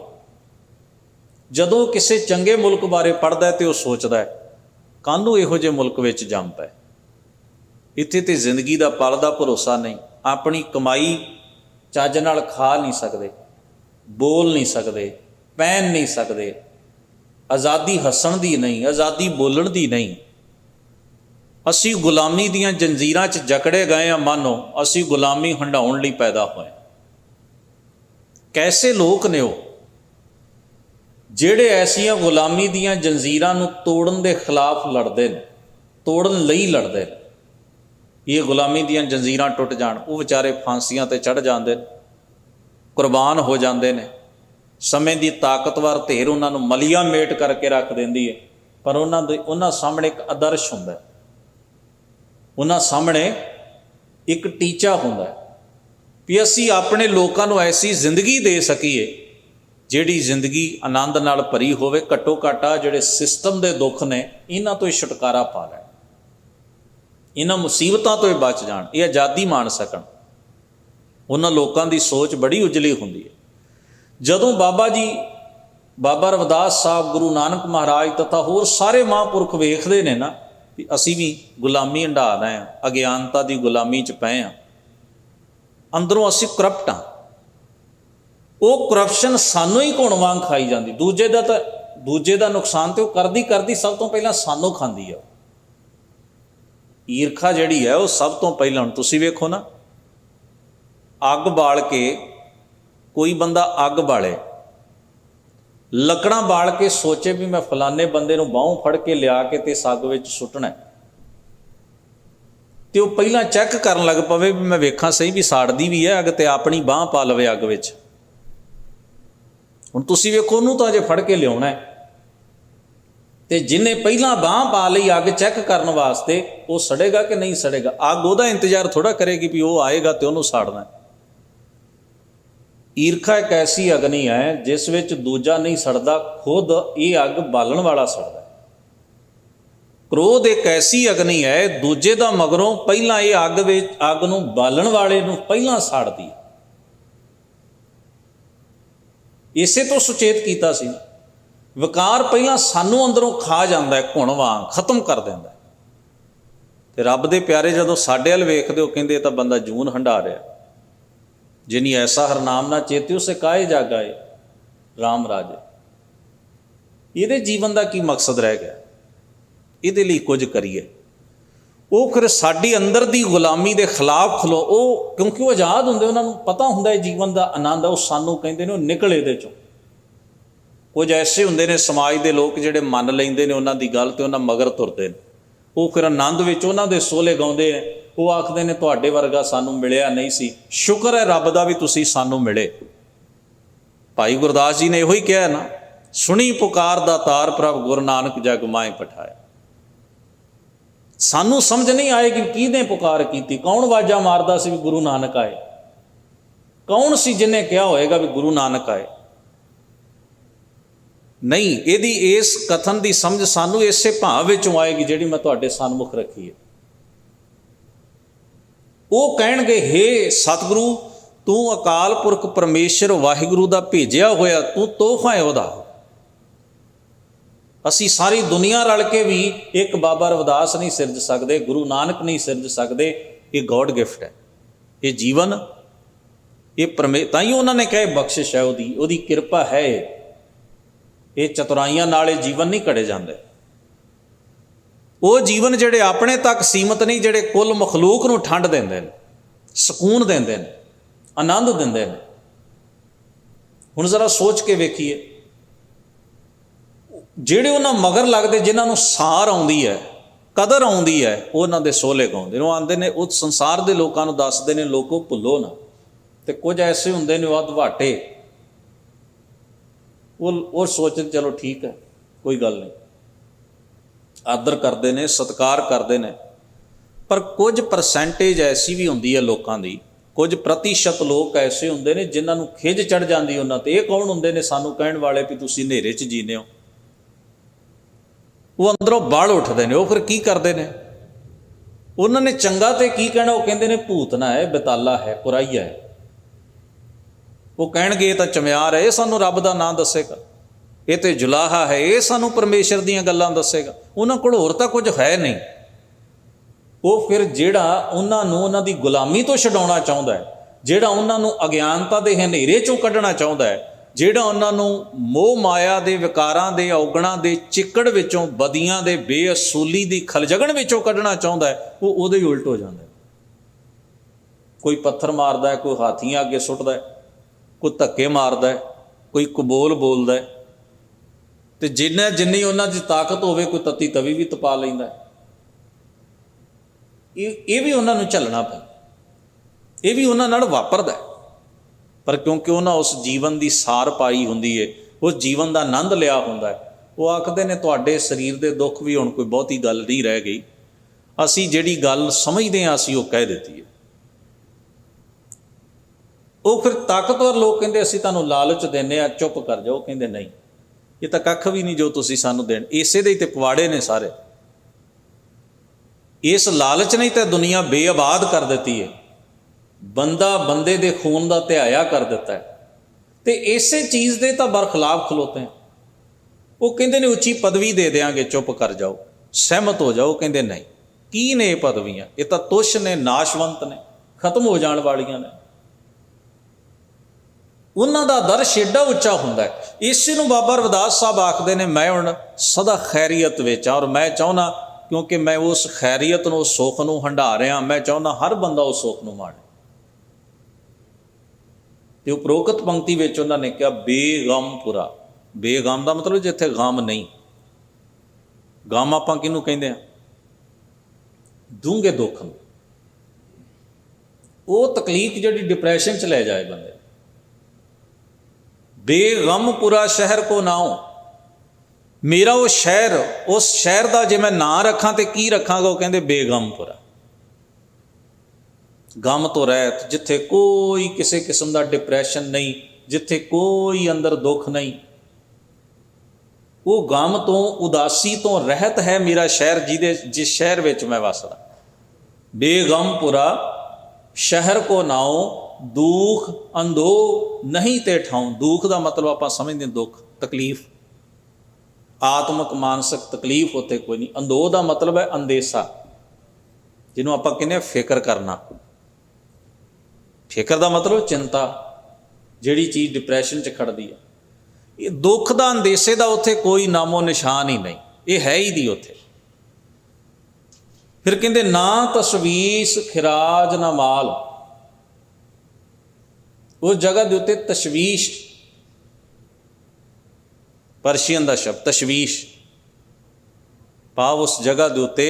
ਜਦੋਂ ਕਿਸੇ ਚੰਗੇ ਮੁਲਕ ਬਾਰੇ ਪੜ੍ਹਦਾ ਤੇ ਉਹ ਸੋਚਦਾ ਹੈ ਕਾਹਨੂੰ ਇਹੋ ਜਿਹੇ ਮੁਲਕ ਵਿੱਚ ਜੰਮ ਪਏ। ਇੱਥੇ ਤੇ ਜ਼ਿੰਦਗੀ ਦਾ ਪਲ ਦਾ ਭਰੋਸਾ ਨਹੀਂ। ਆਪਣੀ ਕਮਾਈ ਚੱਜ ਨਾਲ ਖਾ ਨਹੀਂ ਸਕਦੇ, ਬੋਲ ਨਹੀਂ ਸਕਦੇ, ਪਹਿਨ ਨਹੀਂ ਸਕਦੇ। ਆਜ਼ਾਦੀ ਹੱਸਣ ਦੀ ਨਹੀਂ, ਆਜ਼ਾਦੀ ਬੋਲਣ ਦੀ ਨਹੀਂ। ਅਸੀਂ ਗੁਲਾਮੀ ਦੀਆਂ ਜੰਜੀਰਾਂ 'ਚ ਜਕੜੇ ਗਏ ਹਾਂ। ਮਾਨੋ ਅਸੀਂ ਗੁਲਾਮੀ ਹੰਢਾਉਣ ਲਈ ਪੈਦਾ ਹੋਏ। ਕੈਸੇ ਲੋਕ ਨੇ ਉਹ ਜਿਹੜੇ ਐਸੀਆਂ ਗੁਲਾਮੀ ਦੀਆਂ ਜੰਜੀਰਾਂ ਨੂੰ ਤੋੜਨ ਦੇ ਖਿਲਾਫ ਲੜਦੇ ਨੇ, ਤੋੜਨ ਲਈ ਲੜਦੇ ਨੇ। ਇਹ ਗੁਲਾਮੀ ਦੀਆਂ ਜੰਜੀਰਾਂ ਟੁੱਟ ਜਾਣ, ਉਹ ਵਿਚਾਰੇ ਫਾਂਸੀਆਂ 'ਤੇ ਚੜ੍ਹ ਜਾਂਦੇ ਨੇ, ਕੁਰਬਾਨ ਹੋ ਜਾਂਦੇ ਨੇ। ਸਮੇਂ ਦੀ ਤਾਕਤਵਰ ਧੇਰ ਉਹਨਾਂ ਨੂੰ ਮਲੀਆ ਮੇਟ ਕਰਕੇ ਰੱਖ ਦਿੰਦੀ ਹੈ, ਪਰ ਉਹਨਾਂ ਸਾਹਮਣੇ ਇੱਕ ਆਦਰਸ਼ ਹੁੰਦਾ, ਉਹਨਾਂ ਸਾਹਮਣੇ ਇੱਕ ਟੀਚਾ ਹੁੰਦਾ ਵੀ ਅਸੀਂ ਆਪਣੇ ਲੋਕਾਂ ਨੂੰ ਐਸੀ ਜ਼ਿੰਦਗੀ ਦੇ ਸਕੀਏ ਜਿਹੜੀ ਜ਼ਿੰਦਗੀ ਆਨੰਦ ਨਾਲ ਭਰੀ ਹੋਵੇ। ਘੱਟੋ ਘੱਟ ਜਿਹੜੇ ਸਿਸਟਮ ਦੇ ਦੁੱਖ ਨੇ ਇਹਨਾਂ ਤੋਂ ਹੀ ਛੁਟਕਾਰਾ ਪਾ ਲੈਣ, ਇਹਨਾਂ ਮੁਸੀਬਤਾਂ ਤੋਂ ਹੀ ਬਚ ਜਾਣ, ਇਹ ਆਜ਼ਾਦੀ ਮਾਣ ਸਕਣ। ਉਹਨਾਂ ਲੋਕਾਂ ਦੀ ਸੋਚ ਬੜੀ ਉਜਲੀ ਹੁੰਦੀ ਹੈ। ਜਦੋਂ ਬਾਬਾ ਰਵਿਦਾਸ ਸਾਹਿਬ, ਗੁਰੂ ਨਾਨਕ ਮਹਾਰਾਜ ਤਥਾ ਹੋਰ ਸਾਰੇ ਮਹਾਂਪੁਰਖ ਵੇਖਦੇ ਨੇ ਨਾ ਵੀ ਅਸੀਂ ਵੀ ਗੁਲਾਮੀ ਹੰਢਾ ਰਹੇ ਹਾਂ, ਅਗਿਆਨਤਾ ਦੀ ਗੁਲਾਮੀ 'ਚ ਪਏ ਹਾਂ, ਅੰਦਰੋਂ ਅਸੀਂ ਕਰਪਟ ਹਾਂ। ਉਹ ਕਰਪਸ਼ਨ ਸਾਨੂੰ ਹੀ ਘੁਣ ਵਾਂਗ ਖਾਈ ਜਾਂਦੀ। ਦੂਜੇ ਦਾ ਨੁਕਸਾਨ ਤੇ ਉਹ ਕਰਦੀ ਸਭ ਤੋਂ ਪਹਿਲਾਂ ਸਾਨੂੰ ਖਾਂਦੀ ਆ। ਈਰਖਾ ਜਿਹੜੀ ਹੈ ਉਹ ਸਭ ਤੋਂ ਪਹਿਲਾਂ, ਹੁਣ ਤੁਸੀਂ ਵੇਖੋ ਨਾ, ਅੱਗ ਬਾਲ ਕੇ ਕੋਈ ਬੰਦਾ ਅੱਗ ਬਾਲੇ, ਲੱਕੜਾਂ ਬਾਲ ਕੇ ਸੋਚੇ ਵੀ ਮੈਂ ਫਲਾਣੇ ਬੰਦੇ ਨੂੰ ਬਾਹੋਂ ਫੜ ਕੇ ਲਿਆ ਕੇ ਤੇ ਅੱਗ ਵਿੱਚ ਸੁੱਟਣਾ, ਤੇ ਉਹ ਪਹਿਲਾਂ ਚੈੱਕ ਕਰਨ ਲੱਗ ਪਵੇ ਵੀ ਮੈਂ ਵੇਖਾਂ ਸਹੀ ਵੀ ਸਾੜਦੀ ਵੀ ਹੈ ਅੱਗ, ਤੇ ਆਪਣੀ ਬਾਂਹ ਪਾ ਲਵੇ ਅੱਗ ਵਿੱਚ। ਹੁਣ ਤੁਸੀਂ ਵੇਖੋ, ਉਹਨੂੰ ਤਾਂ ਅਜੇ ਫੜ ਕੇ ਲਿਆਉਣਾ ਹੈ, ਤੇ ਜਿਹਨੇ ਪਹਿਲਾਂ ਬਾਂਹ ਪਾ ਲਈ ਅੱਗ ਚੈੱਕ ਕਰਨ ਵਾਸਤੇ, ਉਹ ਸੜੇਗਾ ਕਿ ਨਹੀਂ ਸੜੇਗਾ? ਅੱਗ ਉਹਦਾ ਇੰਤਜ਼ਾਰ ਥੋੜਾ ਕਰੇਗੀ ਵੀ ਉਹ ਆਏਗਾ ਤੇ ਉਹਨੂੰ ਸਾੜਨਾ। ਈਰਖਾ ਇੱਕ ਐਸੀ ਅਗਨੀ ਹੈ ਜਿਸ ਵਿੱਚ ਦੂਜਾ ਨਹੀਂ ਸੜਦਾ, ਖੁਦ ਇਹ ਅੱਗ ਬਾਲਣ ਵਾਲਾ ਸੜਦਾ। ਕ੍ਰੋਧ ਇੱਕ ਐਸੀ ਅਗਨੀ ਹੈ, ਦੂਜੇ ਦਾ ਮਗਰੋਂ ਪਹਿਲਾਂ ਇਹ ਅੱਗ ਨੂੰ ਬਾਲਣ ਵਾਲੇ ਨੂੰ ਪਹਿਲਾਂ ਸਾੜਦੀ। ਇਸੇ ਤੋਂ ਸੁਚੇਤ ਕੀਤਾ ਸੀ। ਵਿਕਾਰ ਪਹਿਲਾਂ ਸਾਨੂੰ ਅੰਦਰੋਂ ਖਾ ਜਾਂਦਾ, ਘੁਣ ਵਾਂਗ ਖਤਮ ਕਰ ਦਿੰਦਾ। ਤੇ ਰੱਬ ਦੇ ਪਿਆਰੇ ਜਦੋਂ ਸਾਡੇ ਵੱਲ ਵੇਖਦੇ ਹੋ, ਕਹਿੰਦੇ ਇਹ ਤਾਂ ਬੰਦਾ ਜੂਨ ਹੰਢਾ ਰਿਹਾ। ਜਿਨੀ ਐਸਾ ਹਰਨਾਮ ਨਾ ਚੇਤਿਓ ਸੇ ਕਾਹੇ ਜਾਗਾਏ ਰਾਮ ਰਾਜੇ। ਇਹਦੇ ਜੀਵਨ ਦਾ ਕੀ ਮਕਸਦ ਰਹਿ ਗਿਆ? ਇਹਦੇ ਲਈ ਕੁਝ ਕਰੀਏ। ਉਹ ਫਿਰ ਸਾਡੀ ਅੰਦਰ ਦੀ ਗੁਲਾਮੀ ਦੇ ਖਿਲਾਫ ਖਲੋ। ਉਹ ਕਿਉਂਕਿ ਉਹ ਆਜ਼ਾਦ ਹੁੰਦੇ, ਉਹਨਾਂ ਨੂੰ ਪਤਾ ਹੁੰਦਾ ਇਹ ਜੀਵਨ ਦਾ ਆਨੰਦ ਆ। ਉਹ ਸਾਨੂੰ ਕਹਿੰਦੇ ਨੇ ਉਹ ਨਿਕਲ ਇਹਦੇ ਚੋਂ। ਕੁਝ ਐਸੇ ਹੁੰਦੇ ਨੇ ਸਮਾਜ ਦੇ ਲੋਕ ਜਿਹੜੇ ਮੰਨ ਲੈਂਦੇ ਨੇ ਉਹਨਾਂ ਦੀ ਗੱਲ, ਤੇ ਉਹਨਾਂ ਮਗਰ ਤੁਰਦੇ ਨੇ। ਉਹ ਫਿਰ ਆਨੰਦ ਵਿੱਚ ਉਹਨਾਂ ਦੇ ਸੋਹਲੇ ਗਾਉਂਦੇ ਨੇ। ਉਹ ਆਖਦੇ ਨੇ ਤੁਹਾਡੇ ਵਰਗਾ ਸਾਨੂੰ ਮਿਲਿਆ ਨਹੀਂ ਸੀ, ਸ਼ੁਕਰ ਹੈ ਰੱਬ ਦਾ ਵੀ ਤੁਸੀਂ ਸਾਨੂੰ ਮਿਲੇ। ਭਾਈ ਗੁਰਦਾਸ ਜੀ ਨੇ ਇਹੋ ਹੀ ਕਿਹਾ ਨਾ, ਸੁਣੀ ਪੁਕਾਰ ਦਾ ਤਾਰ ਪ੍ਰਭ ਗੁਰੂ ਨਾਨਕ ਜਗ ਮਾਏ ਪਠਾਇਆ। ਸਾਨੂੰ ਸਮਝ ਨਹੀਂ ਆਏਗੀ ਕਿਹਨੇ ਪੁਕਾਰ ਕੀਤੀ, ਕੌਣ ਆਵਾਜ਼ਾਂ ਮਾਰਦਾ ਸੀ ਵੀ ਗੁਰੂ ਨਾਨਕ ਆਏ, ਕੌਣ ਸੀ ਜਿਹਨੇ ਕਿਹਾ ਹੋਏਗਾ ਵੀ ਗੁਰੂ ਨਾਨਕ ਆਏ। ਨਹੀਂ, ਇਹਦੀ ਇਸ ਕਥਨ ਦੀ ਸਮਝ ਸਾਨੂੰ ਇਸੇ ਭਾਵ ਵਿੱਚੋਂ ਆਏਗੀ ਜਿਹੜੀ ਮੈਂ ਤੁਹਾਡੇ ਸਨਮੁਖ ਰੱਖੀ ਹੈ। ਉਹ ਕਹਿਣਗੇ, ਹੇ ਸਤਿਗੁਰੂ, ਤੂੰ ਅਕਾਲ ਪੁਰਖ ਪਰਮੇਸ਼ਰ ਵਾਹਿਗੁਰੂ ਦਾ ਭੇਜਿਆ ਹੋਇਆ, ਤੂੰ ਤੋਹਫਾ ਹੈ ਉਹਦਾ। ਅਸੀਂ ਸਾਰੀ ਦੁਨੀਆ ਰਲ ਕੇ ਵੀ ਇੱਕ ਬਾਬਾ ਰਵਿਦਾਸ ਨਹੀਂ ਸਿਰਜ ਸਕਦੇ, ਗੁਰੂ ਨਾਨਕ ਨਹੀਂ ਸਿਰਜ ਸਕਦੇ। ਇਹ ਗੋਡ ਗਿਫਟ ਹੈ, ਇਹ ਜੀਵਨ, ਇਹ ਤਾਂ ਹੀ ਉਹਨਾਂ ਨੇ ਕਹੇ ਬਖਸ਼ਿਸ਼ ਹੈ ਉਹਦੀ ਕਿਰਪਾ ਹੈ। ਇਹ ਚਤੁਰਾਈਆਂ ਨਾਲ ਇਹ ਜੀਵਨ ਨਹੀਂ ਘੜੇ ਜਾਂਦੇ। ਉਹ ਜੀਵਨ ਜਿਹੜੇ ਆਪਣੇ ਤੱਕ ਸੀਮਤ ਨਹੀਂ, ਜਿਹੜੇ ਕੁੱਲ ਮਖਲੂਕ ਨੂੰ ਠੰਡ ਦਿੰਦੇ ਨੇ, ਸਕੂਨ ਦਿੰਦੇ ਨੇ, ਆਨੰਦ ਦਿੰਦੇ ਨੇ। ਹੁਣ ਜ਼ਰਾ ਸੋਚ ਕੇ ਵੇਖੀਏ, ਜਿਹੜੇ ਉਹਨਾਂ ਮਗਰ ਲੱਗਦੇ, ਜਿਨ੍ਹਾਂ ਨੂੰ ਸਾਰ ਆਉਂਦੀ ਹੈ, ਕਦਰ ਆਉਂਦੀ ਹੈ, ਉਹਨਾਂ ਦੇ ਸੋਹਲੇ ਗਾਉਂਦੇ ਨੇ। ਉਹ ਆਉਂਦੇ ਨੇ, ਉਹ ਸੰਸਾਰ ਦੇ ਲੋਕਾਂ ਨੂੰ ਦੱਸਦੇ ਨੇ, ਲੋਕੋ ਭੁੱਲੋ ਨਾ। ਤੇ ਕੁਝ ਐਸੇ ਹੁੰਦੇ ਨੇ ਅਧਵਾਟੇ, ਉਹ ਸੋਚਦੇ ਚਲੋ ਠੀਕ ਹੈ, ਕੋਈ ਗੱਲ ਨਹੀਂ, ਆਦਰ ਕਰਦੇ ਨੇ, ਸਤਿਕਾਰ ਕਰਦੇ ਨੇ। ਪਰ ਕੁਝ ਪਰਸੈਂਟੇਜ ਐਸੀ ਵੀ ਹੁੰਦੀ ਹੈ ਲੋਕਾਂ ਦੀ, ਕੁਝ ਪ੍ਰਤੀਸ਼ਤ ਲੋਕ ਐਸੇ ਹੁੰਦੇ ਨੇ ਜਿਨ੍ਹਾਂ ਨੂੰ ਖਿਝ ਚੜ ਜਾਂਦੀ ਉਹਨਾਂ ਤੇ। ਇਹ ਕੌਣ ਹੁੰਦੇ ਨੇ? ਸਾਨੂੰ ਕਹਿਣ ਵਾਲੇ ਵੀ ਤੁਸੀਂ ਹਨੇਰੇ 'ਚ ਜੀਨੇ ਹੋ। ਉਹ ਅੰਦਰੋਂ ਬਲ ਉੱਠਦੇ ਨੇ। ਉਹ ਫਿਰ ਕੀ ਕਰਦੇ ਨੇ? ਉਹਨਾਂ ਨੇ ਚੰਗਾ ਤੇ ਕੀ ਕਹਿਣਾ? ਉਹ ਕਹਿੰਦੇ ਨੇ ਭੂਤਨਾ ਹੈ, ਬੇਤਾਲਾ ਹੈ, ਕੁਰਾਈਆ ਹੈ। ਉਹ ਕਹਿਣਗੇ ਇਹ ਤਾਂ ਚਮਿਆਰ ਹੈ, ਇਹ ਸਾਨੂੰ ਰੱਬ ਦਾ ਨਾਂ ਦੱਸੇਗਾ। ਇਹ ਤੇ ਜੁਲਾਹਾ ਹੈ, ਇਹ ਸਾਨੂੰ ਪਰਮੇਸ਼ਰ ਦੀਆਂ ਗੱਲਾਂ ਦੱਸੇਗਾ। ਉਹਨਾਂ ਕੋਲ ਹੋਰ ਤਾਂ ਕੁਝ ਹੈ ਨਹੀਂ। ਉਹ ਫਿਰ ਜਿਹੜਾ ਉਹਨਾਂ ਨੂੰ ਉਹਨਾਂ ਦੀ ਗੁਲਾਮੀ ਤੋਂ ਛਡਾਉਣਾ ਚਾਹੁੰਦਾ ਹੈ, ਜਿਹੜਾ ਉਹਨਾਂ ਨੂੰ ਅਗਿਆਨਤਾ ਦੇ ਹਨੇਰੇ 'ਚੋਂ ਕੱਢਣਾ ਚਾਹੁੰਦਾ ਹੈ, ਜਿਹੜਾ ਉਹਨਾਂ ਨੂੰ ਮੋਹ ਮਾਇਆ ਦੇ ਵਿਕਾਰਾਂ ਦੇ ਔਗਣਾਂ ਦੇ ਚਿੱਕੜ ਵਿੱਚੋਂ, ਬਦੀਆਂ ਦੇ ਬੇਅਸੂਲੀ ਦੀ ਖਲਜਗਣ ਵਿੱਚੋਂ ਕੱਢਣਾ ਚਾਹੁੰਦਾ ਹੈ, ਉਹ ਉਹਦੇ ਹੀ ਉਲਟ ਹੋ ਜਾਂਦਾ। ਕੋਈ ਪੱਥਰ ਮਾਰਦਾ ਹੈ, ਕੋਈ ਹਾਥੀਆਂ ਅੱਗੇ ਸੁੱਟਦਾ ਹੈ, ਕੋਈ ਧੱਕੇ ਮਾਰਦਾ ਹੈ, ਕੋਈ ਕਬੋਲ ਬੋਲਦਾ ਹੈ। ਤੇ ਜਿੰਨੀ ਉਹਨਾਂ ਦੀ ਤਾਕਤ ਹੋਵੇ, ਕੋਈ ਤੱਤੀ ਤਵੀ ਵੀ ਤਪਾ ਲੈਂਦਾ। ਇਹ ਵੀ ਉਹਨਾਂ ਨੂੰ ਝੱਲਣਾ ਪੈਂਦਾ, ਇਹ ਵੀ ਉਹਨਾਂ ਨਾਲ ਵਾਪਰਦਾ। ਪਰ ਕਿਉਂਕਿ ਉਹਨਾਂ ਉਸ ਜੀਵਨ ਦੀ ਸਾਰ ਪਾਈ ਹੁੰਦੀ ਹੈ, ਉਸ ਜੀਵਨ ਦਾ ਆਨੰਦ ਲਿਆ ਹੁੰਦਾ ਹੈ, ਉਹ ਆਖਦੇ ਨੇ ਤੁਹਾਡੇ ਸਰੀਰ ਦੇ ਦੁੱਖ ਵੀ ਹੁਣ ਕੋਈ ਬਹੁਤੀ ਗੱਲ ਨਹੀਂ ਰਹਿ ਗਈ। ਅਸੀਂ ਜਿਹੜੀ ਗੱਲ ਸਮਝਦੇ ਹਾਂ, ਅਸੀਂ ਉਹ ਕਹਿ ਦਿੱਤੀ ਹੈ। ਉਹ ਫਿਰ ਤਾਕਤਵਰ ਲੋਕ ਕਹਿੰਦੇ ਅਸੀਂ ਤੁਹਾਨੂੰ ਲਾਲਚ ਦਿੰਦੇ ਹਾਂ, ਚੁੱਪ ਕਰ ਜਾਓ। ਕਹਿੰਦੇ ਨਹੀਂ, ਇਹ ਤਾਂ ਕੱਖ ਵੀ ਨਹੀਂ ਜੋ ਤੁਸੀਂ ਸਾਨੂੰ ਦੇਣ। ਇਸੇ ਦੇ ਹੀ ਤੇ ਪਵਾੜੇ ਨੇ ਸਾਰੇ। ਇਸ ਲਾਲਚ ਨੇ ਤਾਂ ਦੁਨੀਆ ਬੇਆਬਾਦ ਕਰ ਦਿੱਤੀ ਹੈ, ਬੰਦਾ ਬੰਦੇ ਦੇ ਖੂਨ ਦਾ ਧਿਆਇਆ ਕਰ ਦਿੱਤਾ ਹੈ। ਤੇ ਇਸੇ ਚੀਜ਼ ਦੇ ਤਾਂ ਬਰਖਲਾਫ ਖਲੋਤੇ हैं। ਉਹ ਕਹਿੰਦੇ ਨੇ ਉੱਚੀ ਪਦਵੀ ਦੇ ਦਿਆਂਗੇ, ਚੁੱਪ ਕਰ ਜਾਓ, ਸਹਿਮਤ ਹੋ ਜਾਓ। ਕਹਿੰਦੇ ਨਹੀਂ, ਕੀ ਨੇ ਇਹ ਪਦਵੀਆਂ? ਇਹ ਤਾਂ ਤੁੱਛ ਨੇ, ਨਾਸ਼ਵੰਤ ਨੇ, ਖਤਮ ਹੋ ਜਾਣ ਵਾਲੀਆਂ ਨੇ। ਉਹਨਾਂ ਦਾ ਦਰਸ਼ ਏਡਾ ਉੱਚਾ ਹੁੰਦਾ ਹੈ। ਇਸੇ ਨੂੰ ਬਾਬਾ ਰਵਿਦਾਸ ਸਾਹਿਬ ਆਖਦੇ ਨੇ, ਮੈਂ ਹੁਣ ਸਦਾ ਖੈਰੀਅਤ ਵਿੱਚ ਹਾਂ, ਔਰ ਮੈਂ ਚਾਹੁੰਦਾ, ਕਿਉਂਕਿ ਮੈਂ ਉਸ ਖੈਰੀਅਤ ਨੂੰ, ਉਸ ਸੁੱਖ ਨੂੰ ਹੰਢਾ ਰਿਹਾ, ਮੈਂ ਚਾਹੁੰਦਾ ਹਰ ਬੰਦਾ ਉਸ ਸੁੱਖ ਨੂੰ ਮਾਣੇ। ਤੇ ਉਪਰੋਕਤ ਪੰਕਤੀ ਵਿੱਚ ਉਹਨਾਂ ਨੇ ਕਿਹਾ ਬੇਗਮਪੁਰਾ। ਬੇਗਮ ਦਾ ਮਤਲਬ ਜਿੱਥੇ ਗਮ ਨਹੀਂ। ਗਮ ਆਪਾਂ ਕਿਹਨੂੰ ਕਹਿੰਦੇ ਹਾਂ? ਡੂੰਘੇ ਦੁੱਖ ਨੂੰ, ਉਹ ਤਕਲੀਫ ਜਿਹੜੀ ਡਿਪਰੈਸ਼ਨ 'ਚ ਲੈ ਜਾਏ ਬੰਦੇ। ਬੇਗਮਪੁਰਾ ਸ਼ਹਿਰ ਕੋ ਨਾਉ, मेरा वो शहर, उस शहर का जे मैं नां रखा तो की रखांगा, वो कहते बेगमपुरा, गम तो रहत, जिथे कोई किसी किस्म का डिप्रैशन नहीं, जिथे कोई अंदर दुख नहीं, वो गम तो उदासी तो रहत है मेरा शहर, जिस शहर विच मैं वसदा। बेगमपुरा शहर को नाओ, दुख अंधो नहीं ते ठाऊं। दुख का मतलब आप समझते दुख तकलीफ, आत्मक मानसिक तकलीफ उत्थे कोई नहीं। अंधो का मतलब है अंदेसा, जिन्हों आप कहने फिक्र करना। फिक्र का मतलब चिंता, जिहड़ी चीज़ डिप्रैशन च खड़दी है। ये दुख का अंदेसे का उत्थे कोई नामो निशान ही नहीं, ये है ही नहीं उत्थे। फिर कहते ना तशवीश खिराज ना माल, उस जगह के उत्ते तशवीश, पर्शियन का शब्द तशवीश, भाव उस जगह के उत्ते